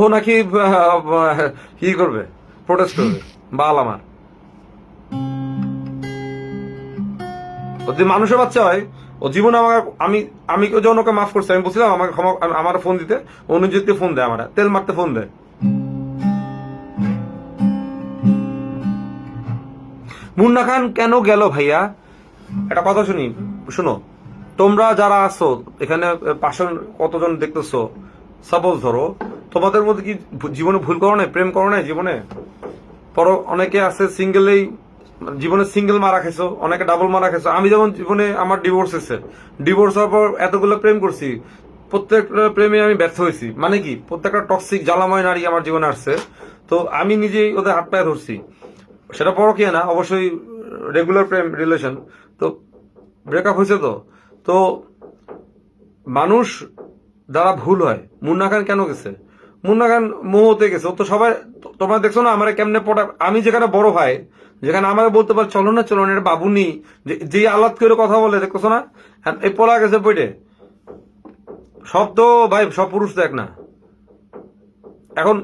ও নাকি কি করবে, প্রোটেস্ট করবে, বাল আমার। ও যদি মানুষের বাচ্চা হয়, ও জীবনে আমাকে, আমি যখন ওকে মাফ করছি, আমি বলছিলাম আমাকে ক্ষমা, আমার ফোন দিতে, ও নিজেকে ফোন দেয়, আমার তেল মারতে ফোন দেয়। মুন্না খান কেন গেল ভাইয়া? একটা কথা শোনো, তোমরা যারা আছো এখানে, পাশে কতজন দেখতেছো, সাপোজ ধরো তোমাদের মধ্যে কি জীবনে ভুল করো নাই, প্রেম করো নাই জীবনে? পর অনেকে আছে সিঙ্গেলেই জীবনে সিঙ্গেল মারা খেছো, অনেকে ডাবল মারা খেছো। আমি যেমন জীবনে আমার ডিভোর্স হয়েছে, ডিভোর্স হওয়ার পর এতগুলো প্রেম করছি, প্রত্যেকটা প্রেমে আমি ব্যর্থ হয়েছি। মানে কি, প্রত্যেকটা টক্সিক জ্বালাময় নারী আমার জীবনে আসছে, তো আমি নিজেই ওদের হাত পায়ে ধরছি। সেটা পরকীয়া না, অবশ্যই রেগুলার প্রেম রিলেশন। তো ব্রেকআপ হয়েছে, তো মানুষ দ্বারা ভুল হয়। মুন্না খান কেন গেছে? মুন্না খান মোহতে গেছে। ও তো সবাই, তোমরা দেখছো না আমার কেমনে পটা, আমি যেখানে বড় ভাই, যেখানে আমার বলতে পারে চলো না এটা বাবুনি, যে আলাদ করে কথা বলে, দেখছো না এই পলা গেছে বইটে। সব তো ভাই, সব পুরুষ দেখ না। এখন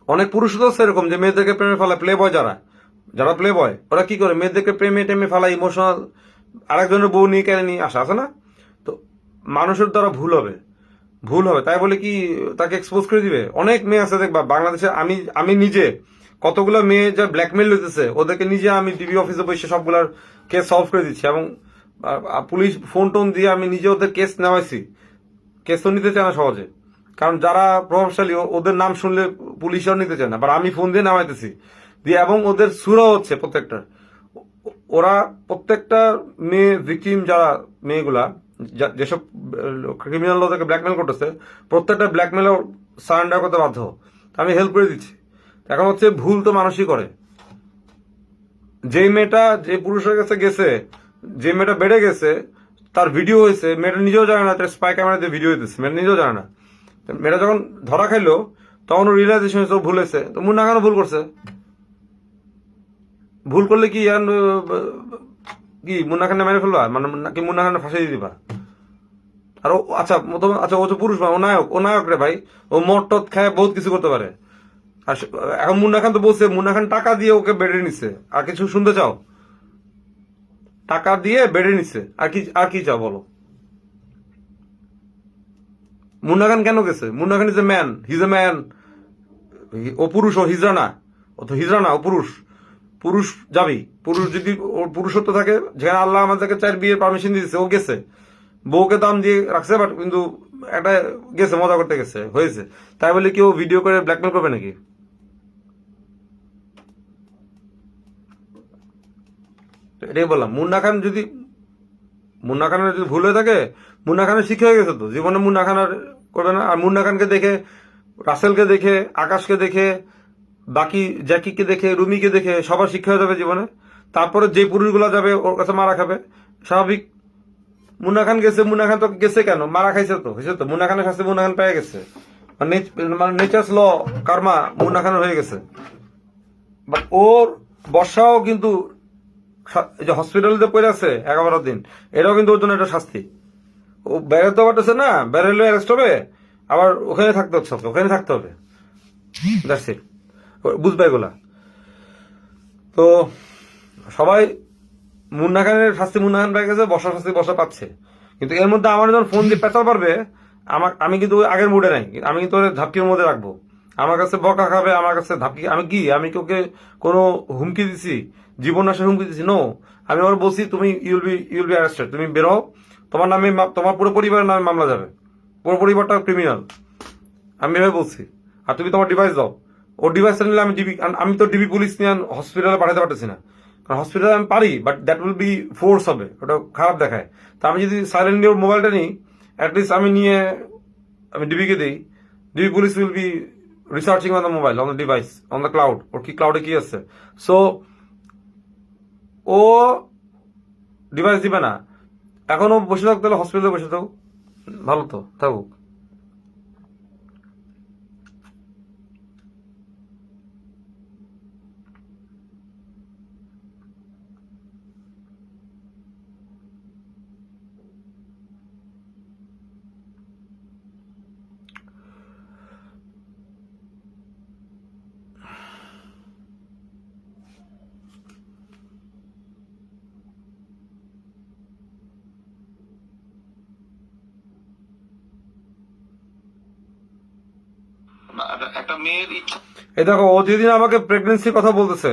অনেক পুরুষ তো সেরকম যে মেয়েদেরকে প্রেমে ফেলায়, প্লে বয় যারা প্লে বয়, ওরা কি করে মেয়েদেরকে প্রেমে টেমে ফেলায়, ইমোশনাল আরেকজনের বউ নিয়ে কেন নিয়ে আসা আছে না? তো মানুষের দ্বারা ভুল হবে, তাই বলে কি তাকে এক্সপোজ করে দিবে? অনেক মেয়ে আছে দেখবা বাংলাদেশে, আমি নিজে কতগুলো মেয়ে যা ব্ল্যাকমেল হইতেছে, ওদেরকে নিজে আমি ডিবি অফিসে বসে সবগুলার কেস সলভ করে দিচ্ছি, এবং পুলিশ ফোন টোন দিয়ে আমি নিজে ওদের কেস নেওয়াইছি। কেস তো নিতে চায় না সহজে, কারণ যারা প্রভাবশালী ওদের নাম শুনলে পুলিশও নিতে চায় না, বাট আমি ফোন দিয়ে নামাইতেছি দিয়ে, এবং ওদের সুরা হচ্ছে প্রত্যেকটা। ওরা প্রত্যেকটা মেয়ে ভিকটিম, যারা মেয়েগুলা যেসব ক্রিমিনাল ওদেরকে ব্ল্যাকমেল করতেছে, প্রত্যেকটা ব্ল্যাকমেলে সারেন্ডার করতে বাধ্য। আমি হেল্প করে দিচ্ছি। এখন হচ্ছে ভুল তো মানুষই করে। যে মেয়েটা যে পুরুষের কাছে গেছে, যে মেয়েটা বেড়ে গেছে, তার ভিডিও হয়েছে, মেয়েটা নিজেও জানে না, তার স্পাই ক্যামেরা দিয়ে ভিডিও হইতেছে, মেয়েটা নিজেও জানে না। মেয়েটা যখন ধরা খাইলো তখন ও রিয়েলাইজেশন হয়েছে ও ভুল হয়েছে। তো মুন্না খানও ভুল করছে। ভুল করলে কি কি মুন্না খানকে মেরে ফেলবা, মানে নাকি মুন্না খানকে ফাঁসিয়ে দিয়ে দিবা? আর আচ্ছা ও তো পুরুষ, ও নায়ক রে ভাই, ও মদ টদ খায় বহুত কিছু করতে পারে। আর এখন মুন্না খান তো বলছে, মুন্না খান টাকা দিয়ে ওকে বেড়ে নিছে। আর কিছু শুনতে চাও? টাকা দিয়ে বেড়ে নিছে, আর কি চাও বলো? মুন্না খান কেন গেছে? Munna Khan is a man, he's a man. ও পুরুষ, ও হিজড়া না। ও তো হিজড়া না, ও পুরুষ। পুরুষ যাবি, পুরুষ যদি ওর পুরুষত্ব থাকে, যেখানে আল্লাহ আমাদেরকে 4 বিয়ের পারমিশন দিয়েছে, ও গেছে, বউকে দাম দিয়ে রাখছে, বাট কিন্তু একটা গেছে, মজা করতে গেছে, হয়েছে। তাই বলে কি ও ভিডিও করে ব্ল্যাকমেল করবে নাকি? এটাই বললাম, মুন্না খানের যদি ভুল হয়ে থাকে, মুন্না খানের শিক্ষা হয়ে গেছে তো, জীবনে মুন্না খান আর করবে না। আর মুন্না খানকে দেখে, রাসেলকে দেখে, আকাশকে দেখে, বাকি জ্যাকিকে দেখে, রুমিকে দেখে সবার শিক্ষা হয়ে যাবে জীবনে। তারপরে যে পুরুষগুলো যাবে ওর কাছে মারা খাবে, স্বাভাবিক। মুন্না খান গেছে, মুন্না খান তো গেছে কেন? মারা খাইছে তো, হয়েছে তো। মুন্না খানের শাস্তি মুন্না খান পেয়ে গেছে, মানে নেচার্স ল, কার্মা মুন্না খানের হয়ে গেছে। বাট ওর বর্ষাও কিন্তু যে হসপিটালে যে পড়ে আছে 11 দিন, এটাও কিন্তু ওর জন্য একটা শাস্তি। ও বেরোতে পারতেছে না, বেরোলে অ্যারেস্ট হবে, আবার ওখানে থাকতে হচ্ছে, ওখানে থাকতে হবে। দ্যাটস ইট, বুঝবে এগুলা। তো সবাই মুন্না খানের শাস্তি মুন্না খান পেয়ে গেছে, বর্ষার শাস্তি বর্ষা পাচ্ছে। কিন্তু এর মধ্যে আমার যখন ফোন দিয়ে পেঁচাল পারবে, আমি কিন্তু আগের মুডে নাই, আমি কিন্তু ওর ঝাপকির মধ্যে রাখবো। আমার কাছে বকা খাবে, আমার কাছে ধাপকি। আমি কি ওকে কোনো হুমকি দিছি, জীবন নাশের হুমকি দিছি? নো। আমি ওর বলছি, তুমি ইউল বি অ্যারেস্টেড, তুমি বেরো, তোমার নামে, তোমার পুরো পরিবারের নামে মামলা যাবে, পুরো পরিবারটা ক্রিমিনাল, আমি এভাবে বলছি। আর তুমি তোমার ডিভাইস দাও। ওর ডিভাইস নিলে আমি তো ডিবি পুলিশ নিয়ে হসপিটালে পাঠাতে পারতেছি না, কারণ হসপিটালে আমি পারি, but that will be force হবে, ওটা খারাপ দেখায়। তা আমি যদি সাইলেন্টলি ওর মোবাইলটা নিই, অ্যাটলিস্ট আমি ডিবিকে দিই, DB police will be researching on the mobile, on the device, on the cloud, ওর কি ক্লাউডে কি আছে। সো ও ডিভাইস দিবে না, এখনো বসে থাকতে হলে হসপিটালে বসে থাকুক, ভালো তো থাকুক। একটা মেয়ের ইচ্ছা। এই দেখো, ও যেদিন আমাকে প্রেগনেন্সির কথা বলতেছে,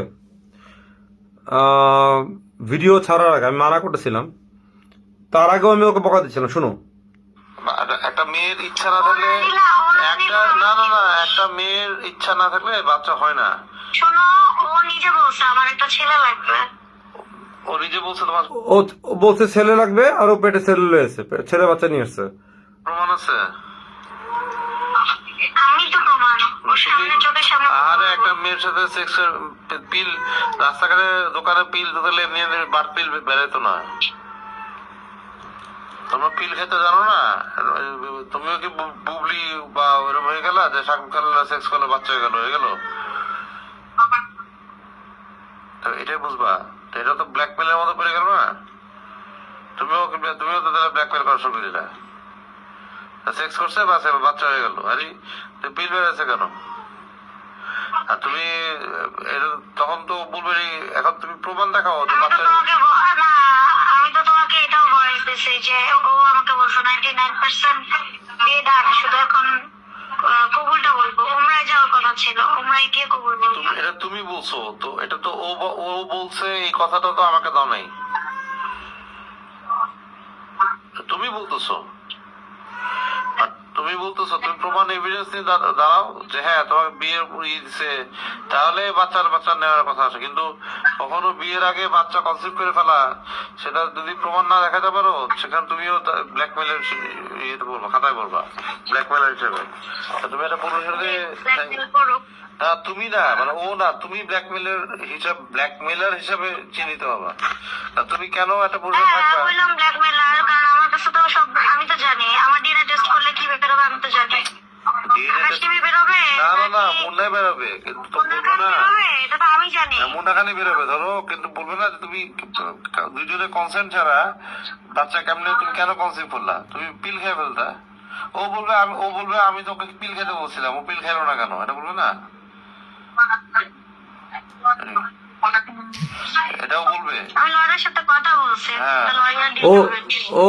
ভিডিও ছাড়ার আগে আমি মানা করতেছিলাম, তার আগেও আমি ওকে বকা দিচ্ছিলাম। শুনো, একটা মেয়ের ইচ্ছা না থাকলে, একটা মেয়ের ইচ্ছা না থাকলে বাচ্চা হয় না। শোনো, ও নিজে বলছে আমার একটা ছেলে লাগবে। ও নিজে বলছে তোমার? ও বলছে ছেলে লাগবে, আর ও পেটে ছেলে এসে ছেলে বাচ্চা নিয়ে এসছে। প্রমাণ আছে? আমি তো প্রমাণ, ওর সামনে চোখের সামনে। আরে একটা মেয়ের সাথে সেক্সের পিল, রাস্তাঘাটে দোকানে পিল দোকানে নিয়ে বাট পিল বেরোতো না। তোমরা পিল খেতে জানো না? তুমিও কি বুবলি বা ওরকম হয়ে গেল যে শাহরুখ খান সেক্স করলে বাচ্চা হয়ে গেল? এটাই বুঝবা, এটা তো ব্ল্যাকমেলের মতো পড়ে গেল না? তুমিও তো তাহলে ব্ল্যাকমেল করা শুরু করে দিলা। সেক্স করছে বাচ্চা হয়ে গেল, আরে পিল বেড়েছে কেন? আর তুমি তখন তো বলবে, এখন তুমি প্রমাণ দেখাও যে বাচ্চা। আমি তো তোমাকে এটাও ভয়েস দিছি যে ও আমাকে বলছো 99% দিয়ে দাঁড়, শুধু এখন কবুলটা বলবো। উমরায় যাওয়ার কথা ছিল, উমরায় গিয়ে কবুল বলবো। এটা তুমি বলছো তো, এটা তো ও বলছে, এই কথাটা তো আমাকে দাও নাই। তুমি বলতেছো, তুমি বলতেছো, তুমি প্রমাণ এভিডেন্স নিয়ে দাঁড়াও যে হ্যাঁ তোমাকে বিয়ের ইয়ে দিছে, তাহলে বাচ্চা নেওয়ার কথা আছে। কিন্তু কখনো বিয়ের আগে বাচ্চা কনসিভ করে ফেলা, সেটা যদি প্রমাণ না দেখাতে পারো, সেখানে তুমিও ব্ল্যাকমেলের ইয়েতে বলবা, খাতায় বলবা ব্ল্যাকমেলার হিসেবে। তুমি একটা পুরুষের ব্ল্যাকমেল করুক। না তুমি না, মানে ও না, তুমি ব্ল্যাকমেলার হিসাবে চিহ্নিত হবা। তুমি কেন একটা পুরুষের হ্যাঁ থাকবা? বললাম ব্ল্যাকমেলার, কারণ আমার কাছে তো সব আমি তো জানি, আমার ডিএনএ টেস্ট করলে কি বেরোবে আমি তো জানি। হাসিমি বেরোবে না না না, নাকি মুন্ডায় বেরোবে, কিন্তু তো বলবে মুন্ডাখানি না। বেরোবে, এটা তো আমি জানি। মুন্ডাখানি বেরোবে ধরো, কিন্তু বলবে না যে তুমি দুইজনের কনসেন্ট ছাড়া বাচ্চা কেমনে, তুমি কেন কনসিভ করলা, তুমি পিল খেয়ে ফেলতা। ও বলবে আমি তোকে পিল খেতে বলছিলাম, ও পিল খেলো না কেন, এটা বলবে না, এটাও বলবে। আমি লয়ারের সাথে কথা বলছি, হ্যাঁ। লয়ার ও দিতে ও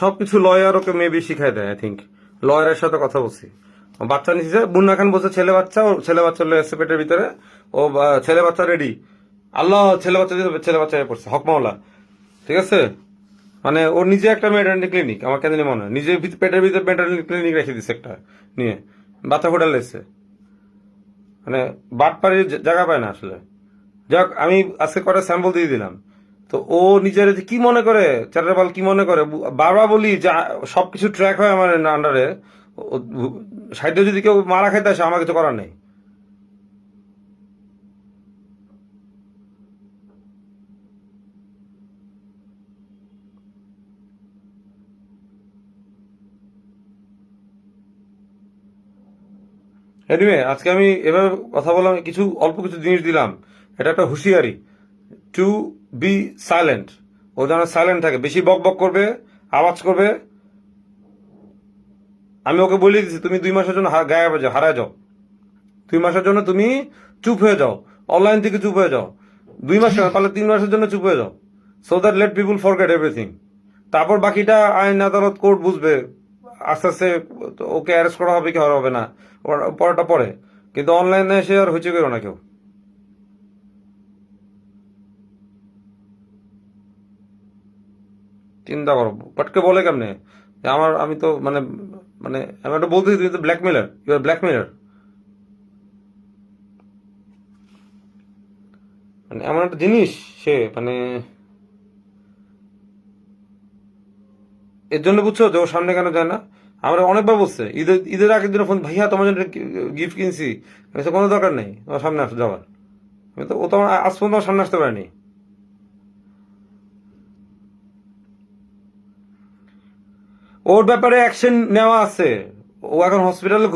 সবকিছু লয়ার ওকে মেবি শিখাই দেয়। আই থিঙ্ক লয়ারের সাথে কথা বলছি, বাচ্চা নিচ্ছে, মুন্না খান বলছে ছেলে বাচ্চা, ও ছেলে বাচ্চা এসছে পেটের ভিতরে, ও ছেলে বাচ্চা রেডি, আল্লাহ ছেলে বাচ্চা দিয়ে ছেলে বাচ্চা পড়ছে হক মাওলা, ঠিক আছে। মানে ওর নিজে একটা মেটার্নিটি ক্লিনিক, আমার কেন জানি মনে হয় নিজে পেটের ভিতরে মেটার্নিটি ক্লিনিক রেখে দিচ্ছে একটা নিয়ে, বাচ্চা ফোটাল এসছে, মানে বাটপাড়ির জায়গা পায় না আসলে। যাক, আমি আজকে কটা স্যাম্পল দিয়ে দিলাম, তো ও নিজের যে কি মনে করে, চ্যাটারবাল কি মনে করে, বারবার বলি যে সবকিছু ট্র্যাক হয় আমার আন্ডারে, সাইডে যদি কেউ মারা খাইতে আসে আমার কিছু করার নেই। এনিওয়ে, আজকে আমি এভাবে কথা বললাম, কিছু অল্প কিছু জিনিস দিলাম, এটা একটা হুঁশিয়ারি, টু বি সাইলেন্ট। ও যেন সাইলেন্ট থাকে, বেশি বক বক করবে, আওয়াজ করবে, আমি ওকে বলে দিচ্ছি তুমি 2 মাসের জন্য গায়েব হয়ে যাও, হারায় যাও, 2 মাসের জন্য তুমি চুপ হয়ে যাও, অনলাইন থেকে চুপ হয়ে যাও, 2 মাস কেন, তাহলে 3 মাসের জন্য চুপ হয়ে যাও, so that let people forget everything. তারপর বাকিটা আইন আদালত কোর্ট বুঝবে, আস্তে আস্তে ওকে অ্যারেস্ট করা হবে কি হবে না, পরেটা পরে, কিন্তু অনলাইনে এসে আর হইচে করো না কেউ। চিন্তা করো, বাটকে বলে কেমনে যে আমি তো মানে মানে আমি একটা বলতেছি তুমি তো ব্ল্যাকমেলার, ইউ আর ব্ল্যাকমেলার, মানে এমন একটা জিনিস সে, মানে এর জন্য বুঝছো যে ওর সামনে কেন যায় না। আমরা অনেকবার বলছে, ঈদের আগের দিন ফোন, ভাইয়া তোমার জন্য গিফট কিনছি, আমি কোনো দরকার নেই তোমার সামনে আসতে যাওয়ার, আমি তো ও তো আজ পর্যন্ত আমার সামনে আসতে পারেনি। ওর ব্যাপারে অ্যাকশন নেওয়া আছে, ও এখন হসপিটালে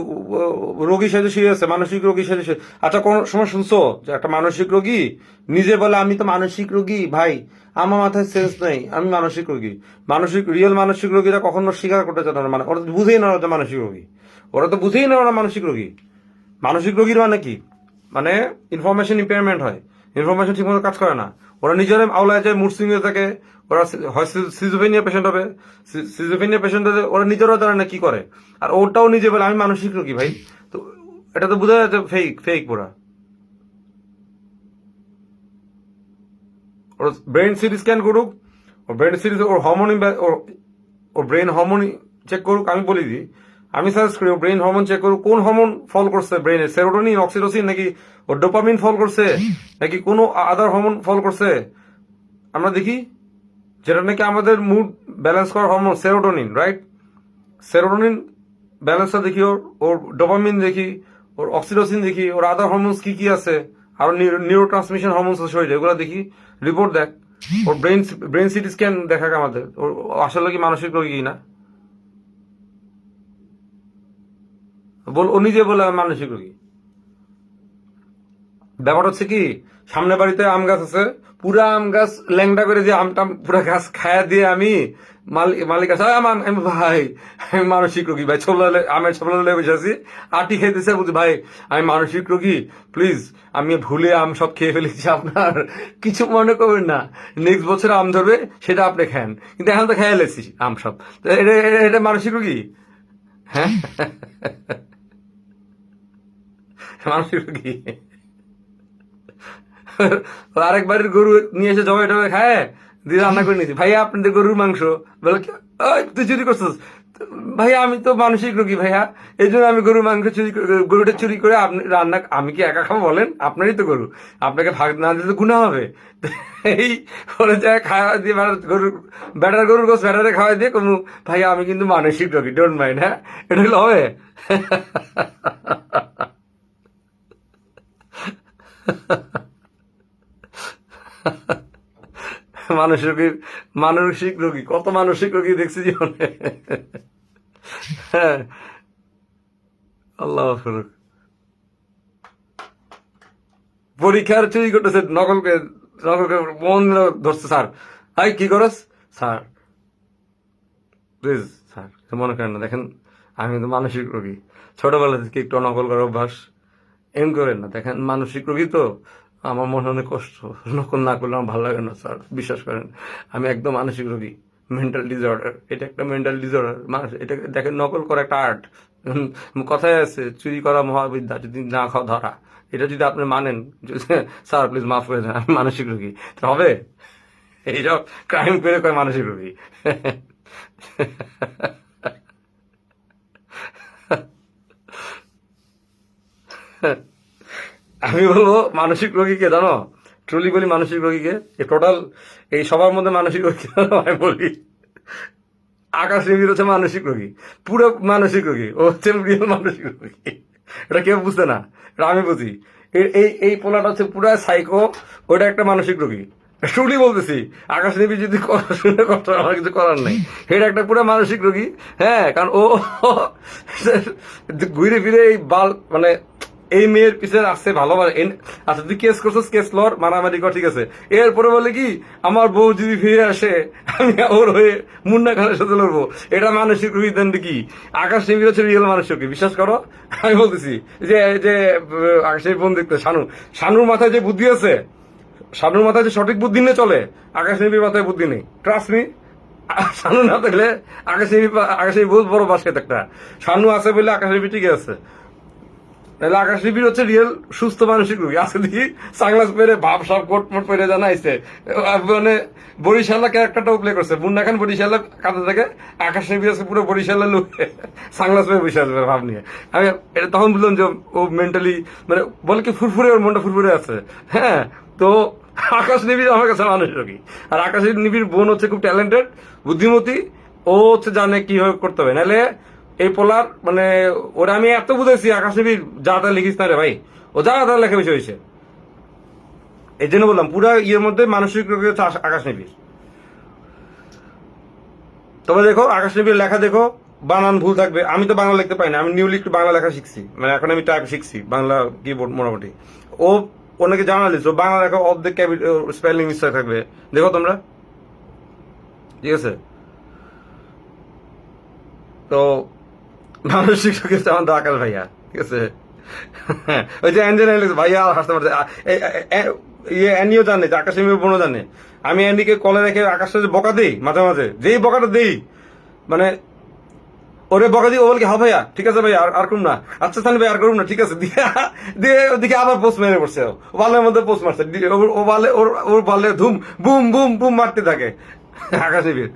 রোগী সাজে শুয়ে আছে, মানসিক রোগী সাজে শুয়ে। আচ্ছা, কোন সময় শুনছো যে একটা মানসিক রোগী নিজে বলে আমি তো মানসিক রোগী, ভাই আমার মাথায় সেন্স নেই, আমি মানসিক রোগী। রিয়েল মানসিক রোগীরা কখনো স্বীকার করতে চায় না, মানে ওরা তো বুঝেই না ওরা মানসিক রোগী, ওরা তো বুঝেই না ওরা মানসিক রোগী। মানসিক রোগীর মানে কি, মানে ইনফরমেশন ইম্পেয়ারমেন্ট হয়, ইনফরমেশন ঠিকমতো কাজ করে না, ওরা নিজেরা আওলায় যায়, মুড সুইং হয়ে থাকে, ওরা হয় সিজোফেনিয়া পেশেন্ট হবে, সিজোফেনিয়া পেশেন্ট হলে ওরা নিজেরাও জানে না কি করে, আর ওটাও নিজে বলে আমি মানসিক রোগী। ভাই তো এটা তো বোঝা যাচ্ছে ফেক, ফেক পুরা। ওর ব্রেন সিটি স্ক্যান করুক, ওর ব্রেন সিটি, ওর হরমোন, ওর ব্রেন হরমোন চেক করুক, আমি বলি দিই, আমি সাজেস্ট করি ব্রেন হরমোন চেক করুক, কোন হরমোন ফল করছে ব্রেনে, সেরোটোনিন, অক্সিটোসিন, নাকি ওর ডোপামিন ফল করছে, নাকি কোনো আদার হরমোন ফল করছে, আমরা দেখি। যেটা নাকি আমাদের মুড ব্যালেন্স করার হরমোন সেরোটোনিন, রাইট, সেরোটোনিন ব্যালেন্সটা দেখি, ওর ডোপামিন দেখি, ওর অক্সিটোসিন দেখি, ওর আদার হরমোনস কি কি আছে, আর নিউরো ট্রান্সমিশন হরমোনস আছে শরীরে, এগুলো দেখি, রিপোর্ট দেখ, ওর ব্রেন সিটি স্ক্যান দেখাক আমাদের, ওর আসলে কি মানসিক রোগী না, ও নিজে বলে মানসিক রোগী। ব্যাপার হচ্ছে কি, সামনে বাড়িতে আম গাছ আছে, পুরা আম গাছ ল্যাংটা করে দিয়ে আমটা পুরা গাছ খায়া দিয়ে আমি মালিক আছে, আমি ভাই আমি মানসিক রোগী ভাই, আমের ছোলা বসে আছি, আটি খেতেছে, বলছি ভাই আমি মানসিক রোগী, প্লিজ আমি ভুলে আম সব খেয়ে ফেলেছি, আপনার কিছু মনে করবেন না, নেক্সট বছর আম ধরবে সেটা আপনি খান, কিন্তু এখন তো খেয়ে লেছি আম সব, এটা মানসিক রোগী? হ্যাঁ মানসিক রোগী। আরেক বাড়ির গরু নিয়ে এসে জবাই টবাই খায়, দিয়ে রান্না করে নিয়েছি। ভাইয়া আপনাদের গরুর মাংস, বলে কি, ওই তুই চুরি করছিস? ভাইয়া আমি তো মানসিক রোগী ভাইয়া, এই জন্য আমি গরুর মাংস গরুটা চুরি করে আপনি রান্না, আমি কি একা খাবো বলেন? আপনারই তো গরু, আপনাকে ভাগ না দিলে তো গুণা হবে। এই করে যায় খাওয়া দিয়ে বেটার গরুর গোস বেটারে খাওয়াই দিয়ে কোনো, ভাইয়া আমি কিন্তু মানসিক রোগী, ডোন্ট মাইন্ড। হ্যাঁ, এটা হলে হবে? মানসিক রোগী, কত মানসিক রোগী দেখছি জীবনে। হ্যাঁ, আল্লাহ ফরুক। পরীক্ষার চুরি করতেছে, নকলকে মন ধরছে, স্যার হাই কি করস স্যার, প্লিজ স্যার মনে করেন না, দেখেন আমি তো মানসিক রোগী, ছোটবেলা থেকে একটু নকল করার অভ্যাস, এম করেন না, দেখেন মানসিক রোগী তো, আমার মনে অনেক কষ্ট, নকল না করলে আমার ভালো লাগে না স্যার, বিশ্বাস করেন আমি একদম মানসিক রোগী, মেন্টাল ডিসঅর্ডার, এটা একটা মেন্টাল ডিসঅর্ডার। এটা দেখেন নকল করা একটা আর্ট, কথায় আছে চুরি করা মহাবিদ্যা, যদি না খাওয়া ধরা, এটা যদি আপনি মানেন, স্যার প্লিজ মাফ করে দেন আমি মানসিক রোগী, তো হবে? এইসব ক্রাইম করে কয় মানসিক রোগী। আমি বলবো মানসিক রোগীকে, জানো, ট্রুলি বলি মানসিক রোগীকে, এই টোটাল এই সবার মধ্যে মানসিক রোগী আমি বলি, আকাশ নিবিড় হচ্ছে মানসিক রোগী, পুরো মানসিক রোগী, ও হচ্ছে রিয়েল মানসিক রোগী। এটা কেউ বুঝতে না, এটা আমি বুঝি। এই পোলাটা হচ্ছে পুরো সাইকো, ওটা একটা মানসিক রোগী, ট্রুলি বলতেছি। আকাশ নিবিড় যদি শুনে কষ্ট, আমার কিছু করার নেই, এটা একটা পুরো মানসিক রোগী। হ্যাঁ, কারণ ও ঘুরে ফিরে এই মানে এই মেয়ের পিছনে আসছে ভালোবাসে। আচ্ছা তুই কেস করছিস, কেস লর, মারামারি কর, ঠিক আছে, এরপরে বলে কি আমার বউ যদি ফিরে আসে আমি ওর হয়ে মুন্না খানের সাথে লড়বো, এটা মানসিক রোগী দেন কি? আকাশ নিবিড় হচ্ছে রিয়েল মানসিক রোগী, বিশ্বাস করো। আমি বলতেছি যে যে আকাশ নিবিড় বোন দেখতে, শানুর মাথায় যে বুদ্ধি আছে, শানুর মাথায় যে সঠিক বুদ্ধি নিয়ে চলে, আকাশ নিবিড় মাথায় বুদ্ধি নেই, ট্রাস্ট মি। শানু না থাকলে আকাশ নিবিড় বহুত বড় বাস্কেট একটা, শানু আছে বলে আকাশ নিবিড় ঠিক আছে। তাহলে আকাশ নিবিড় হচ্ছে রিয়েল সুস্থ মানসিক রোগী। আছে দেখি সাংলাস পেরে ভাব সব কোট মোট পেরে জানাইছে, মানে বরিশালা ক্যারেক্টারটাও প্লে করছে, মুন্না খান বরিশালা কাঁদে থাকে, আকাশ নিবিড় আছে পুরো বরিশালা লুকে সাংলাস পেরে বসে আসবে ভাব নিয়ে। আমি এটা তখন বললাম যে ও মেন্টালি, মানে বলে কি ফুরফুরে, ওর মনটা ফুরফুরে আছে। হ্যাঁ, তো আকাশ নিবিড় আমার কাছে মানসিক রোগী। আর আকাশ নিবিড় বোন হচ্ছে খুব ট্যালেন্টেড, বুদ্ধিমতী, ও হচ্ছে জানে কিভাবে করতে হবে। নাহলে এই পোলার মানে ওরা আমি এত বুঝেছি, আকাশ নিবিড় যা তা লিখিস না রে ভাই, ও যা তা লেখা বেশি হয়েছে। এই জন্য বললাম পুরা ইয়ের মধ্যে মানসিক রোগী হচ্ছে আকাশ নিবিড়। তবে দেখো আকাশ নিবিড় লেখা দেখো, বানান ভুল থাকবে, আমি তো বাংলা লিখতে পারি না, আমি নিউলি একটু বাংলা লেখা শিখছি, মানে এখন আমি টাইপ শিখছি, বাংলা কিবোর্ড মোটামুটি। ও অনেকে জার্নালিস্ট, ও বাংলা লেখা অর্ধেক স্পেলিং মিস্টেক থাকবে, দেখো তোমরা, ঠিক আছে। তো মানসিক রোগী হচ্ছে আমাদের আকাশ ভাইয়া, ঠিক আছে। ওই যে অ্যাঞ্জেলা ভাইয়া হাসতে পারছে, অ্যানিও জানে যে আকাশ নিবিড় বোনও জানে। আমি অ্যান্ডিকে কলে রেখে আকাশটা যে বকা দিই মাঝে মাঝে, যেই বকাটা দিই মানে ওরে বকা দিই, ও বলে কি হ্যাঁ ভাইয়া ঠিক আছে ভাইয়া আর করুন না, আচ্ছা তাহলে ভাই আর করুন না, ঠিক আছে, দিয়ে ওদিকে আবার পোস্ট মেরে পড়ছে, ও বালের মধ্যে পোস্ট মারছে, ও বালে ওর বালে ধুম বুম বুম বুম মারতে থাকে আকাশ নিবিড়।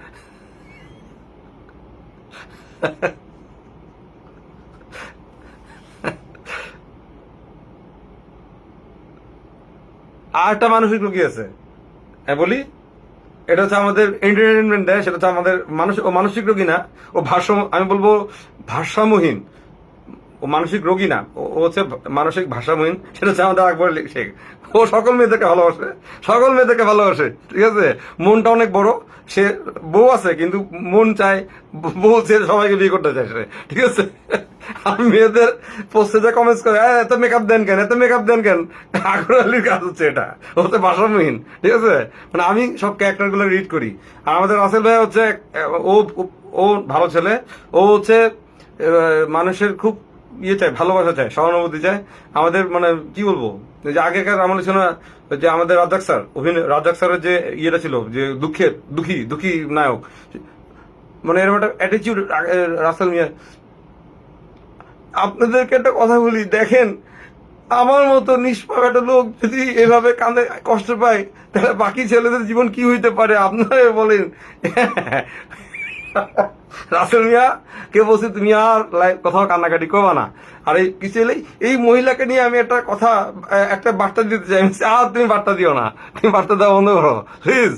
আর একটা মানসিক রোগী আছে, হ্যাঁ বলি, এটা হচ্ছে আমাদের এন্টারটেনমেন্ট দেয়, সেটা হচ্ছে আমাদের ও মানসিক রোগী না, ও আমি বলবো ভারসাম্যহীন, ও মানসিক রোগী না, ও হচ্ছে মানসিক ভারসাম্যহীন, সেটা হচ্ছে আমাদের আকবর শেখ। ও সকল মেয়েদেরকে ভালোবাসে, সকল মেয়েদেরকে ভালোবাসে, ঠিক আছে, মনটা অনেক বড়, সে বউ আছে কিন্তু মন চায়, বউ সে সবাইকে বিয়ে করতে চায় সে, ঠিক আছে। আর মেয়েদের পোস্টে যে কমেন্টস করে এত মেকআপ দেন কেন, এত মেকআপ দেন কেন, আকবর আলীর কাজ হচ্ছে এটা, ও হচ্ছে ভারসাম্যহীন, ঠিক আছে। মানে আমি সব ক্যারেক্টার গুলো রিড করি। আর আমাদের রাসেল ভাই হচ্ছে ও ও ভালো ছেলে, ও হচ্ছে মানুষের খুব ইয়ে চায়, ভালোবাসা চায়, সহানুভূতি চায়। আমাদের মানে কি বলবো, যে আগেকার আমলে ছিল না যে আমাদের রাজ্জাক স্যার, রাজ্জাক স্যারের যে ইয়েটা ছিল, যে দুঃখী নায়ক, মানে এরকম একটা অ্যাটিচিউড রাসেল মিয়া। আপনাদেরকে একটা কথা বলি, দেখেন আমার মতো নিষ্পাপ একটা লোক যদি এভাবে কাঁদে কষ্ট পায়, তাহলে বাকি ছেলেদের জীবন কি হইতে পারে আপনারা বলেন। রাসেল মিয়া কে বলছে তুমি আর কোথাও কান্নাকাটি করবা না। আর এই কিছু এই মহিলাকে নিয়ে আমি একটা কথা, একটা বার্তা দিতে চাই। আর তুমি বার্তা দিও না, তুমি বার্তা দেওয়া বন্ধ করো প্লিজ।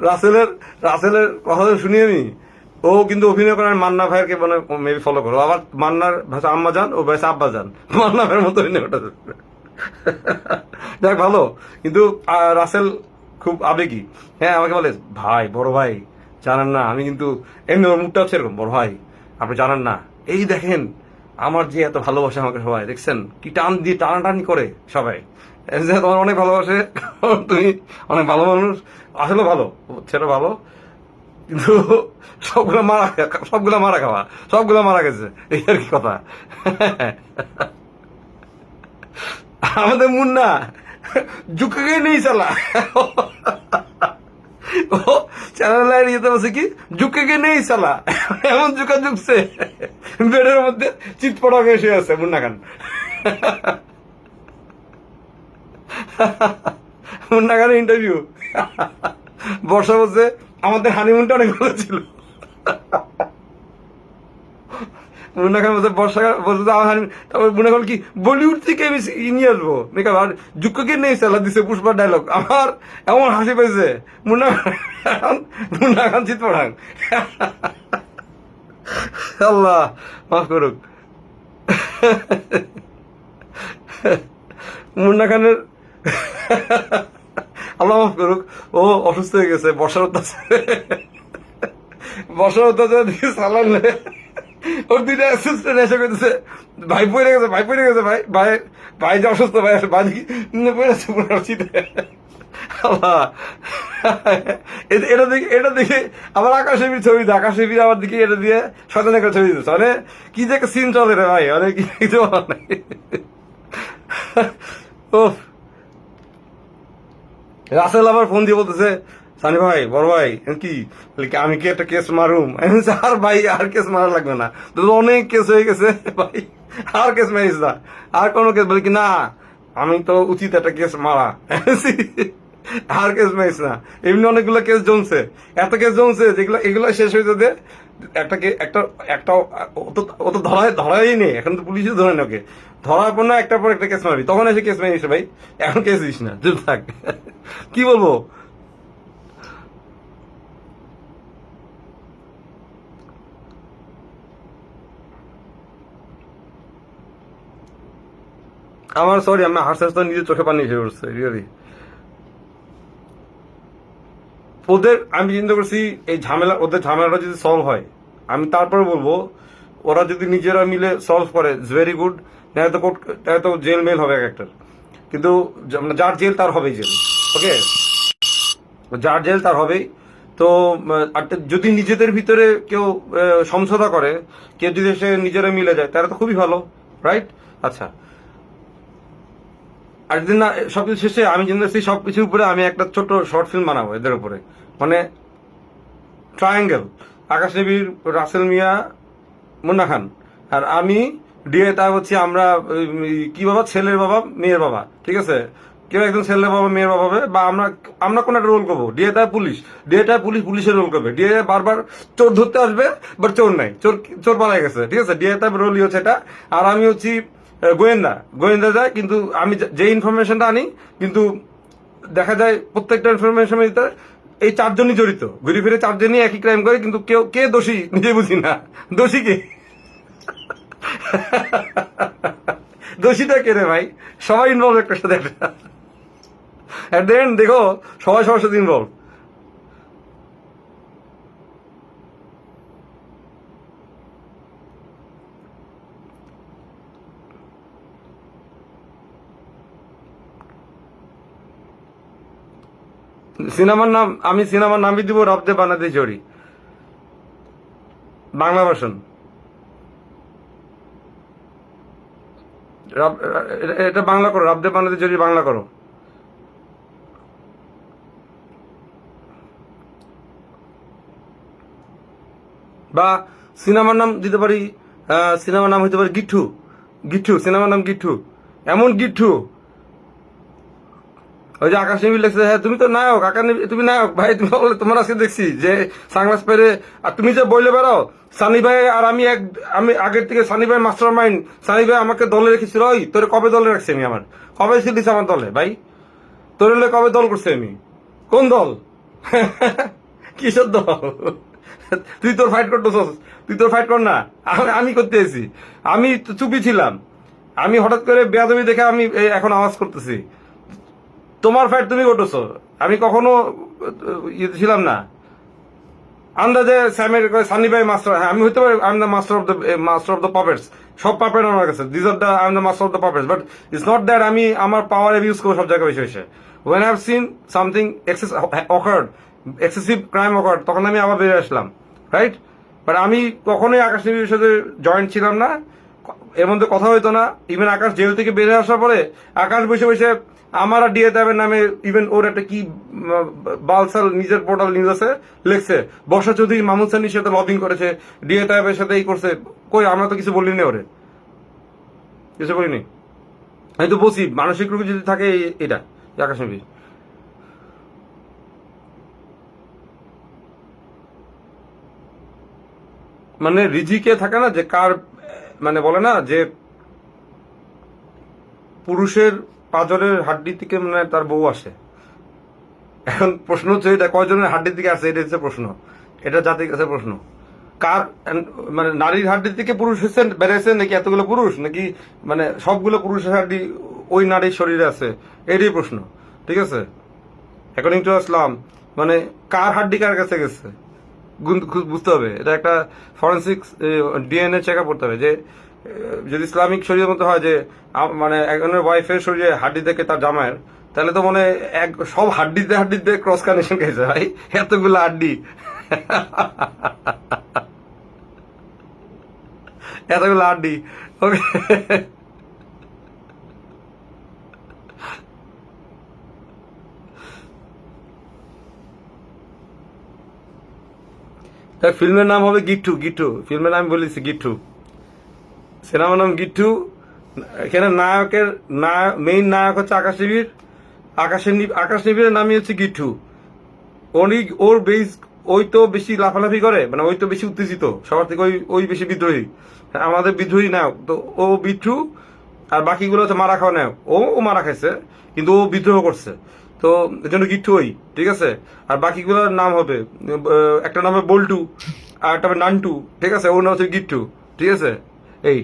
রাসেলের রাসেলের কথা শুনিয়ে নি, ও কিন্তু অভিনয় করেন মান্না ভাইয়েরকে মানে মেবি ফলো করো। আবার মান্নার ভাষা আম্মা যান, ও ভাষা আব্বা যান, মান্না ভাইয়ের মতো অভিনয় করতে। দেখ ভালো, কিন্তু রাসেল খুব আবেগী। হ্যাঁ আমাকে বলে ভাই, বড় ভাই জানেন না, আমি কিন্তু এমনি ওর মুখটা হচ্ছে এরকম, বড় ভাই আপনি জানেন না, এই দেখেন আমার যে এত ভালোবাসে আমাকে সবাই, দেখছেন কি টান দিয়ে টানাটানি করে সবাই, তোমার অনেক ভালোবাসে, তুমি অনেক ভালো মানুষ, আসলে ভালো ছেলে ভালো, কিন্তু সবগুলো মারা খাওয়া, সবগুলো মারা গেছে, এই আর কি কথা। আমাদের মুন্না ঝুঁকে নেই চালা, ও চ্যানেল ইয়েতে বসে কি ঝুঁকে নেই চালা, এমন ঝুঁকা ঝুঁকছে বেডের মধ্যে চিৎপটা এসে আছে মুন্না খান। মুন্না খানের ইন্টারভিউ, বর্ষা বলছে আমাদের হানিমুনটা অনেক ভালো ছিল। মুন্না খান বলছে বর্ষা বলছে আমার হানিমুন, তারপর মুন্না খান কি বলিউড থেকে আমি নিয়ে আসবো মেকআপ, আর যুগকে নেই চালা দিছে পুষ্পার ডায়লগ, আমার এমন হাসি পেয়েছে। মুন্না খান চিৎ পড়াং, আল্লাহ মাফ করুক। মুন্না খানের আল্লাহ মাফ করুক, ও অসুস্থ হয়ে গেছে বর্ষার অত্যাচার দিয়ে চালালে, ওর দুইটা অ্যাসিস্ট্যান্ট এসে করতেছে ভাই পড়ে গেছে, ভাই ভাই যে অসুস্থ, ভাই ভাই পড়েছে পুরো শীতে। এটা দেখে আবার আকাশের ছবি দেয়, আকাশের আবার দিকে এটা দিয়ে শয়তান একটা ছবি দিচ্ছে, মানে কি যে একটা সিন চলে রে ভাই, অনেক কিছু বলার নাই। রাসেল আবার ফোন দিয়ে বলতেছে সানি ভাই, বড় ভাই কি আমি কি একটা কেস মারুম, আর ভাই আর কেস মারা লাগবে না, তো অনেক কেস হয়ে গেছে ভাই, আর কেস মারিস না, আর কোনো কেস, বলি কি না আমি তো উচিত একটা কেস মারা, আর কেস মারিস না, এমনি অনেকগুলো কেস জমছে, এত কেস জমছে যেগুলো এগুলো শেষ হয়ে যেতে একটা ও তো ধরাই নেই এখন, তো পুলিশে ধরে না, ওকে ধরার পর না একটার পর একটা কেস মারবি, তখন এসে কেস মারিস ভাই, এখন কেস দিস না, চুপ থাক। কি বলবো, আমার সরি, আমি হাসতে হাসতে নিজের চোখে পানি এসে পড়ছে রিয়েলি। আমি চিন্তা করছি এই ওদের ঝামেলাটা যদি সলভ হয়, আমি তারপরে বলবো ওরা যদি নিজেরা মিলে সলভ করে ইটস ভেরি গুড, তো জেল মেল হবে এক একটার, কিন্তু যার জেল তার হবেই জেল, ওকে যার জেল তার হবেই। তো যদি নিজেদের ভিতরে কেউ সমঝোতা করে, কেউ যদি সে নিজেরা মিলে যায়, তারা তো খুবই ভালো, রাইট? আচ্ছা, আর যদি না সবকিছু শেষে আমি চিন্তা করছি সবকিছুর উপরে আমি একটা ছোট শর্ট ফিল্ম বানাবো এদের উপরে, মানে ট্রায়াঙ্গেল, আকাশ নবীর, রাসেল মিয়া, মুন্না খান, আর আমি ডিএ, তা হচ্ছে আমরা কি বাবা, ছেলের বাবা মেয়ের বাবা, ঠিক আছে, কেউ একজন ছেলের বাবা মেয়ের বাবা হবে, বা আমরা কোন একটা রোল করবো, ডিএ তাই পুলিশের রোল করবে, ডিএ বারবার চোর ধরতে আসবে, বাট চোর নাই, চোর পালাই গেছে, ঠিক আছে, ডিএ তাই রোলই হচ্ছে এটা, আর আমি হচ্ছি গোয়েন্দা যায়, কিন্তু আমি যে ইনফরমেশনটা আনি, কিন্তু দেখা যায় প্রত্যেকটা ইনফরমেশন এই চারজনই জড়িত, ঘুরে ফিরে চারজনই একই ক্রাইম করে, কিন্তু কে দোষী নিজে বুঝি না, দোষী কে, দোষীটা কে রে ভাই, সবাই ইনভলভ একটার সাথে একটা, এট দ্য এন্ড দেখো সবাই সবার সাথে ইনভলভ। আমি সিনেমার নামই দিব রব্দে বানাতে জড়ি, বাংলা ভার্সন। এটা বাংলা করো, রব্দে বানাতে জড়ি বাংলা করো। বা সিনেমার নাম দিতে পারি, সিনেমার নাম হইতে পারে গিট্টু, গিট্টু সিনেমার নাম গিট্টু, এমন গিট্টু ওই যে আকাশ নিবিড় লেগছে, হ্যাঁ তুমি তো নায়ক, তুমি নায়ক ভাই, তুমি বলে তোমার আজকে দেখছি যে সানগ্লাস পরে, আর তুমি যে বইলে বেড়াও সানি ভাই আর আমি আগের থেকে সানি ভাই মাস্টার মাইন্ড, সানি ভাই আমাকে দলে রেখেছিল, ওই তোর কবে দলে রাখছি আমি, আমার কবে ছিলিস আমার দলে ভাই, তোর হলে কবে দল করছি আমি, কোন দল কিসের দল, তুই তোর ফাইট করতেছস, তুই তোর ফাইট কর না, আমি করতে এসেছি, আমি তো চুপি ছিলাম, আমি হঠাৎ করে বেয়াদবি দেখে আমি এখন আওয়াজ করতেছি, তোমার ফাইট তুমি করতেছো, আমি কখনো ইয়ে ছিলাম না, আন্দাজে স্যামের সানি ভাই মাস্টার, হ্যাঁ আমি হইতে পারি, I am the master of the puppets, সব পাপেট আমার কাছে, this are the I am the master of the puppets, but it's not that আমি আমার পাওয়ার ইউজ করবো সব জায়গায় বেশি বেশি, when I have seen something excessive crime occurred, তখন আমি আবার বেরিয়ে আসলাম, রাইট, বাট আমি কখনোই আকাশ নিবিড়ের সাথে জয়েন্ট ছিলাম না, এর মধ্যে কথা হইতো না, ইভেন আকাশ জেল থেকে বেরিয়ে আসার পরে আকাশ বসে বসে আমার আর ডিএ ট্যাবের নামে, ইভেন ওর একটা কি বালসাল নিজের পোর্টাল নিউজ আছে, লিখছে বর্ষা চৌধুরী মাহমুদ সানির সাথে লবিং করেছে, ডিএ ট্যাবের সাথে এই করছে, কই আমরা তো কিছু বলিনি, ওরে কিছু বলিনি, আমি তো বলছি মানসিক রোগী যদি থাকে এটা আকাশ নিবিড়, মানে রিজিকে থাকে না যে কার, মানে বলে না যে পুরুষের পাঁজরের হাড্ডি থেকে মানে তার বউ আসে, এখন প্রশ্ন হচ্ছে এটা কয়জনের হাড্ডির দিকে আসে, এটা হচ্ছে প্রশ্ন, এটা জাতির কাছে প্রশ্ন, কার মানে নারীর হাড্ডির থেকে পুরুষ হচ্ছে বেড়েছে নাকি এতগুলো পুরুষ, নাকি মানে সবগুলো পুরুষের হাড্ডি ওই নারীর শরীরে আছে, এটাই প্রশ্ন, ঠিক আছে, অ্যাকর্ডিং টু ইসলাম মানে কার হাড্ডি কার কাছে গেছে বুঝতে হবে, এটা একটা ফরেন্সিক ডিএনএ চেক আপ করতে হবে, যে যদি ইসলামিক শরীরের মতো হয় যে মানে একজনের ওয়াইফের শরীরে হাড্ডি থেকে তার জামাইয়ের, তাহলে তো মানে সব হাড্ডিতে ক্রস কানেকশন গেছে ভাই, এতগুলো হাড্ডি এতগুলো হাড্ডি, ওকে ফিল্মের নাম হবে গিট্টু, ফিল্মের নাম বলেছি গিট্টু, সিনেমার নাম গিট্টু, এখানে মেইন নায়ক হচ্ছে আকাশ নিবিড়, আকাশ নিবিড়ের নামই হচ্ছে গিট্টু, ওর বেস, ওই তো বেশি লাফালাফি করে, মানে ওই তো বেশি উত্তেজিত সবার থেকে, ওই বেশি বিদ্রোহী, আমাদের বিদ্রোহী নায়ক তো ও বিট্টু, আর বাকিগুলো হচ্ছে মারা খাওয়া নায়ক, ও মারা খাইছে কিন্তু ও বিদ্রোহ করছে, তো এর জন্য গিট্টু ওই, ঠিক আছে, আর বাকিগুলোর নাম হবে, একটা নাম হবে বল্টু, আর একটা হবে নান্টু, ঠিক আছে, ওর নাম হচ্ছে গিট্টু, ঠিক আছে, এই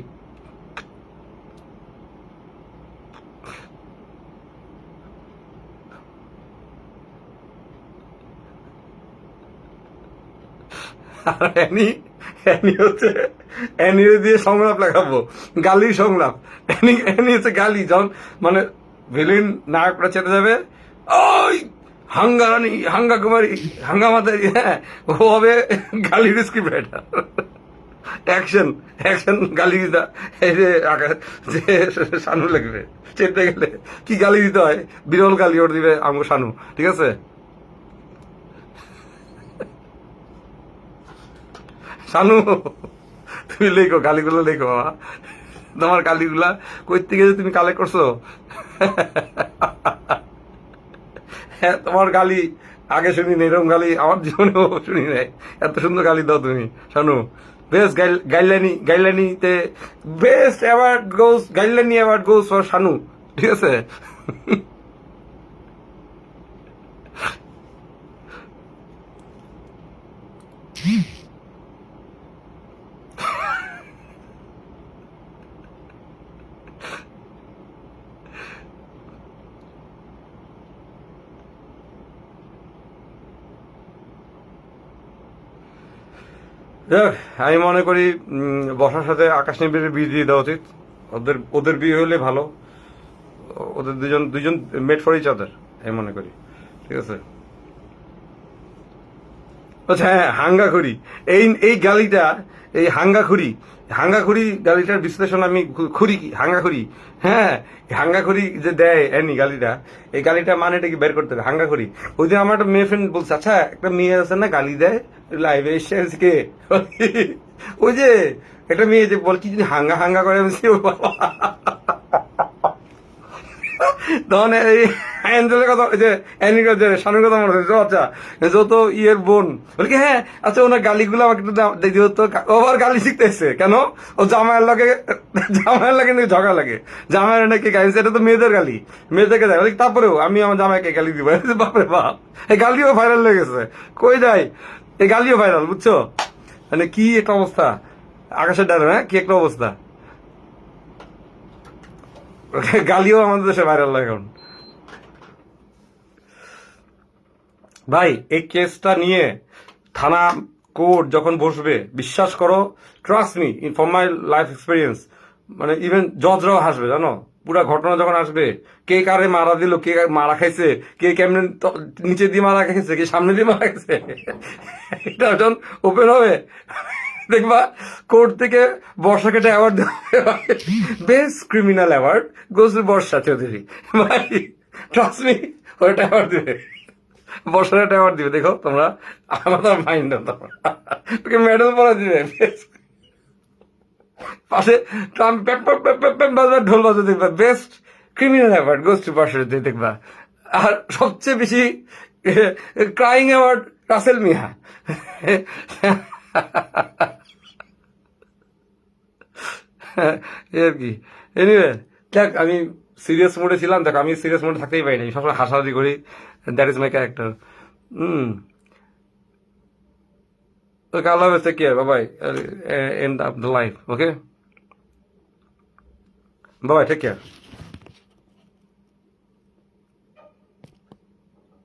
আর অ্যানি হচ্ছে, অ্যানিরে দিয়ে সংলাপ লেখাবো, গালির সংলাপ, অ্যানি হচ্ছে গালি, যখন মানে ভিলেন নায়করা চেতে যাবে, ওই হাঙ্গা কুমারী হাঙ্গা মাতারি, হ্যাঁ ও হবে গালির স্ক্রিপ্ট রাইটার, অ্যাকশন গালি দিতা, এই যে শানু লাগবে চেতে গেলে কি গালি দিতে হয়, বিরল গালি ওর দিবে আমাকে শানু, ঠিক আছে, শানু তুমি লেখো গালিগুলো লেখো, তোমার গালিগুলা কই থেকে যে তুমি কালেক্ট করছো, হ্যাঁ তোমার গালি আগে শুনি না, এরকম গালি আমার জীবনেও শুনি নাই, এত সুন্দর গালি দাও তুমি শানু, বেস্ট গাইডলাইনিতে বেস্ট গাইডলাইনি অ্যাওয়ার্ড গোস ফর শানু, ঠিক আছে, আমি মনে করি বর্ষার সাথে আকাশ নিবিড়ের বিয়ে দিয়ে দেওয়া উচিত, ওদের বিয়ে হলে ভালো, ওদের দুজন মেড ফর ইচ আদার আমি মনে করি, ঠিক আছে, আচ্ছা হ্যাঁ, হাঙ্গাখুরি, এই গালিটা, এই হাঙ্গাখুরি গালিটার বিশ্লেষণ আমি খুরি কি হাঙ্গাখুরি, হ্যাঁ হাঙ্গাখুরি যে দেয় এনি গালিটা, এই গালিটা মানেটা কি বের করতে হবে হাঙ্গাখুরি। ওই দিন আমার একটা মেয়ে ফ্রেন্ড বলছে, আচ্ছা একটা মেয়ে আছে না গালি দেয় লাইভে এসে কে, ওই যে একটা মেয়ে যে বল কি যদি হাঙ্গা হাঙ্গা করে, আমি বলছি, ও বাবা। তখন এই অ্যাঞ্জেলের কথা, ওই যে অ্যানির কথা, শানুর কথা মনে হচ্ছে, আচ্ছা যত ইয়ের বোন বলি কি, হ্যাঁ আচ্ছা ওনার গালিগুলো আমাকে একটু দিও তো। ও আবার গালি শিখতেছে কেন, ও জামাইয়ের লাগে নাকি ঝগড়া লাগে, জামাইয়ের নাকি গালি, এটা তো মেয়েদের গালি, মেয়েদেরকে দেয়। বলি তারপরেও আমি আমার জামাইকে গালি দিব, বাপরে বাপ, এই গালিও ভাইরাল হয়ে গেছে, কই যায় এই গালিও ভাইরাল, বুঝছো? মানে কি একটা অবস্থা, আকাশের ডারে, হ্যাঁ কি একটা অবস্থা, গালিও আমাদের দেশে ভাইরাল এখন। ভাই এই কেসটা নিয়ে থানা কোর্ট যখন বসবে, বিশ্বাস করো, trust me for my life experience, মানে ইভেন জজরাও হাসবে, জানো, পুরা ঘটনা যখন আসবে, কে কারে মারা দিল, কে মারা খাইছে, কে কেমনে নিচে দিয়ে মারা খাইছে, কে সামনে দিয়ে মারা খাইছে, এটা যখন ওপেন হবে, দেখবা কোর্ট থেকে বর্ষাকে একটা অ্যাওয়ার্ড দেওয়া, best criminal award goes to Barsha Chowdhury. ভাই ট্রাস্ট মি, ওটা অ্যাওয়ার্ড দেবে, বর্ষার একটা অ্যাওয়ার্ড দিবে, দেখো তোমরা, আলাদা মাইন্ড, তোকে মেডেল পরা দিবে, পাশে ঢোল বাজে দেখবা, best criminal award goes to Barsha দেখবা। আর সবচেয়ে বেশি ক্রাইং অ্যাওয়ার্ড রাসেল মিয়া। এই আর কি, এনিওয়ে দেখ, আমি সিরিয়াস মোডে ছিলাম, দেখ আমি সিরিয়াস মোডে থাকতেই পারি না, সবসময় হাসাহাসি করি, that is my character. Okay, আল্লাহ হাফেজ, take care, bye bye, end of the life, okay, bye bye, take care.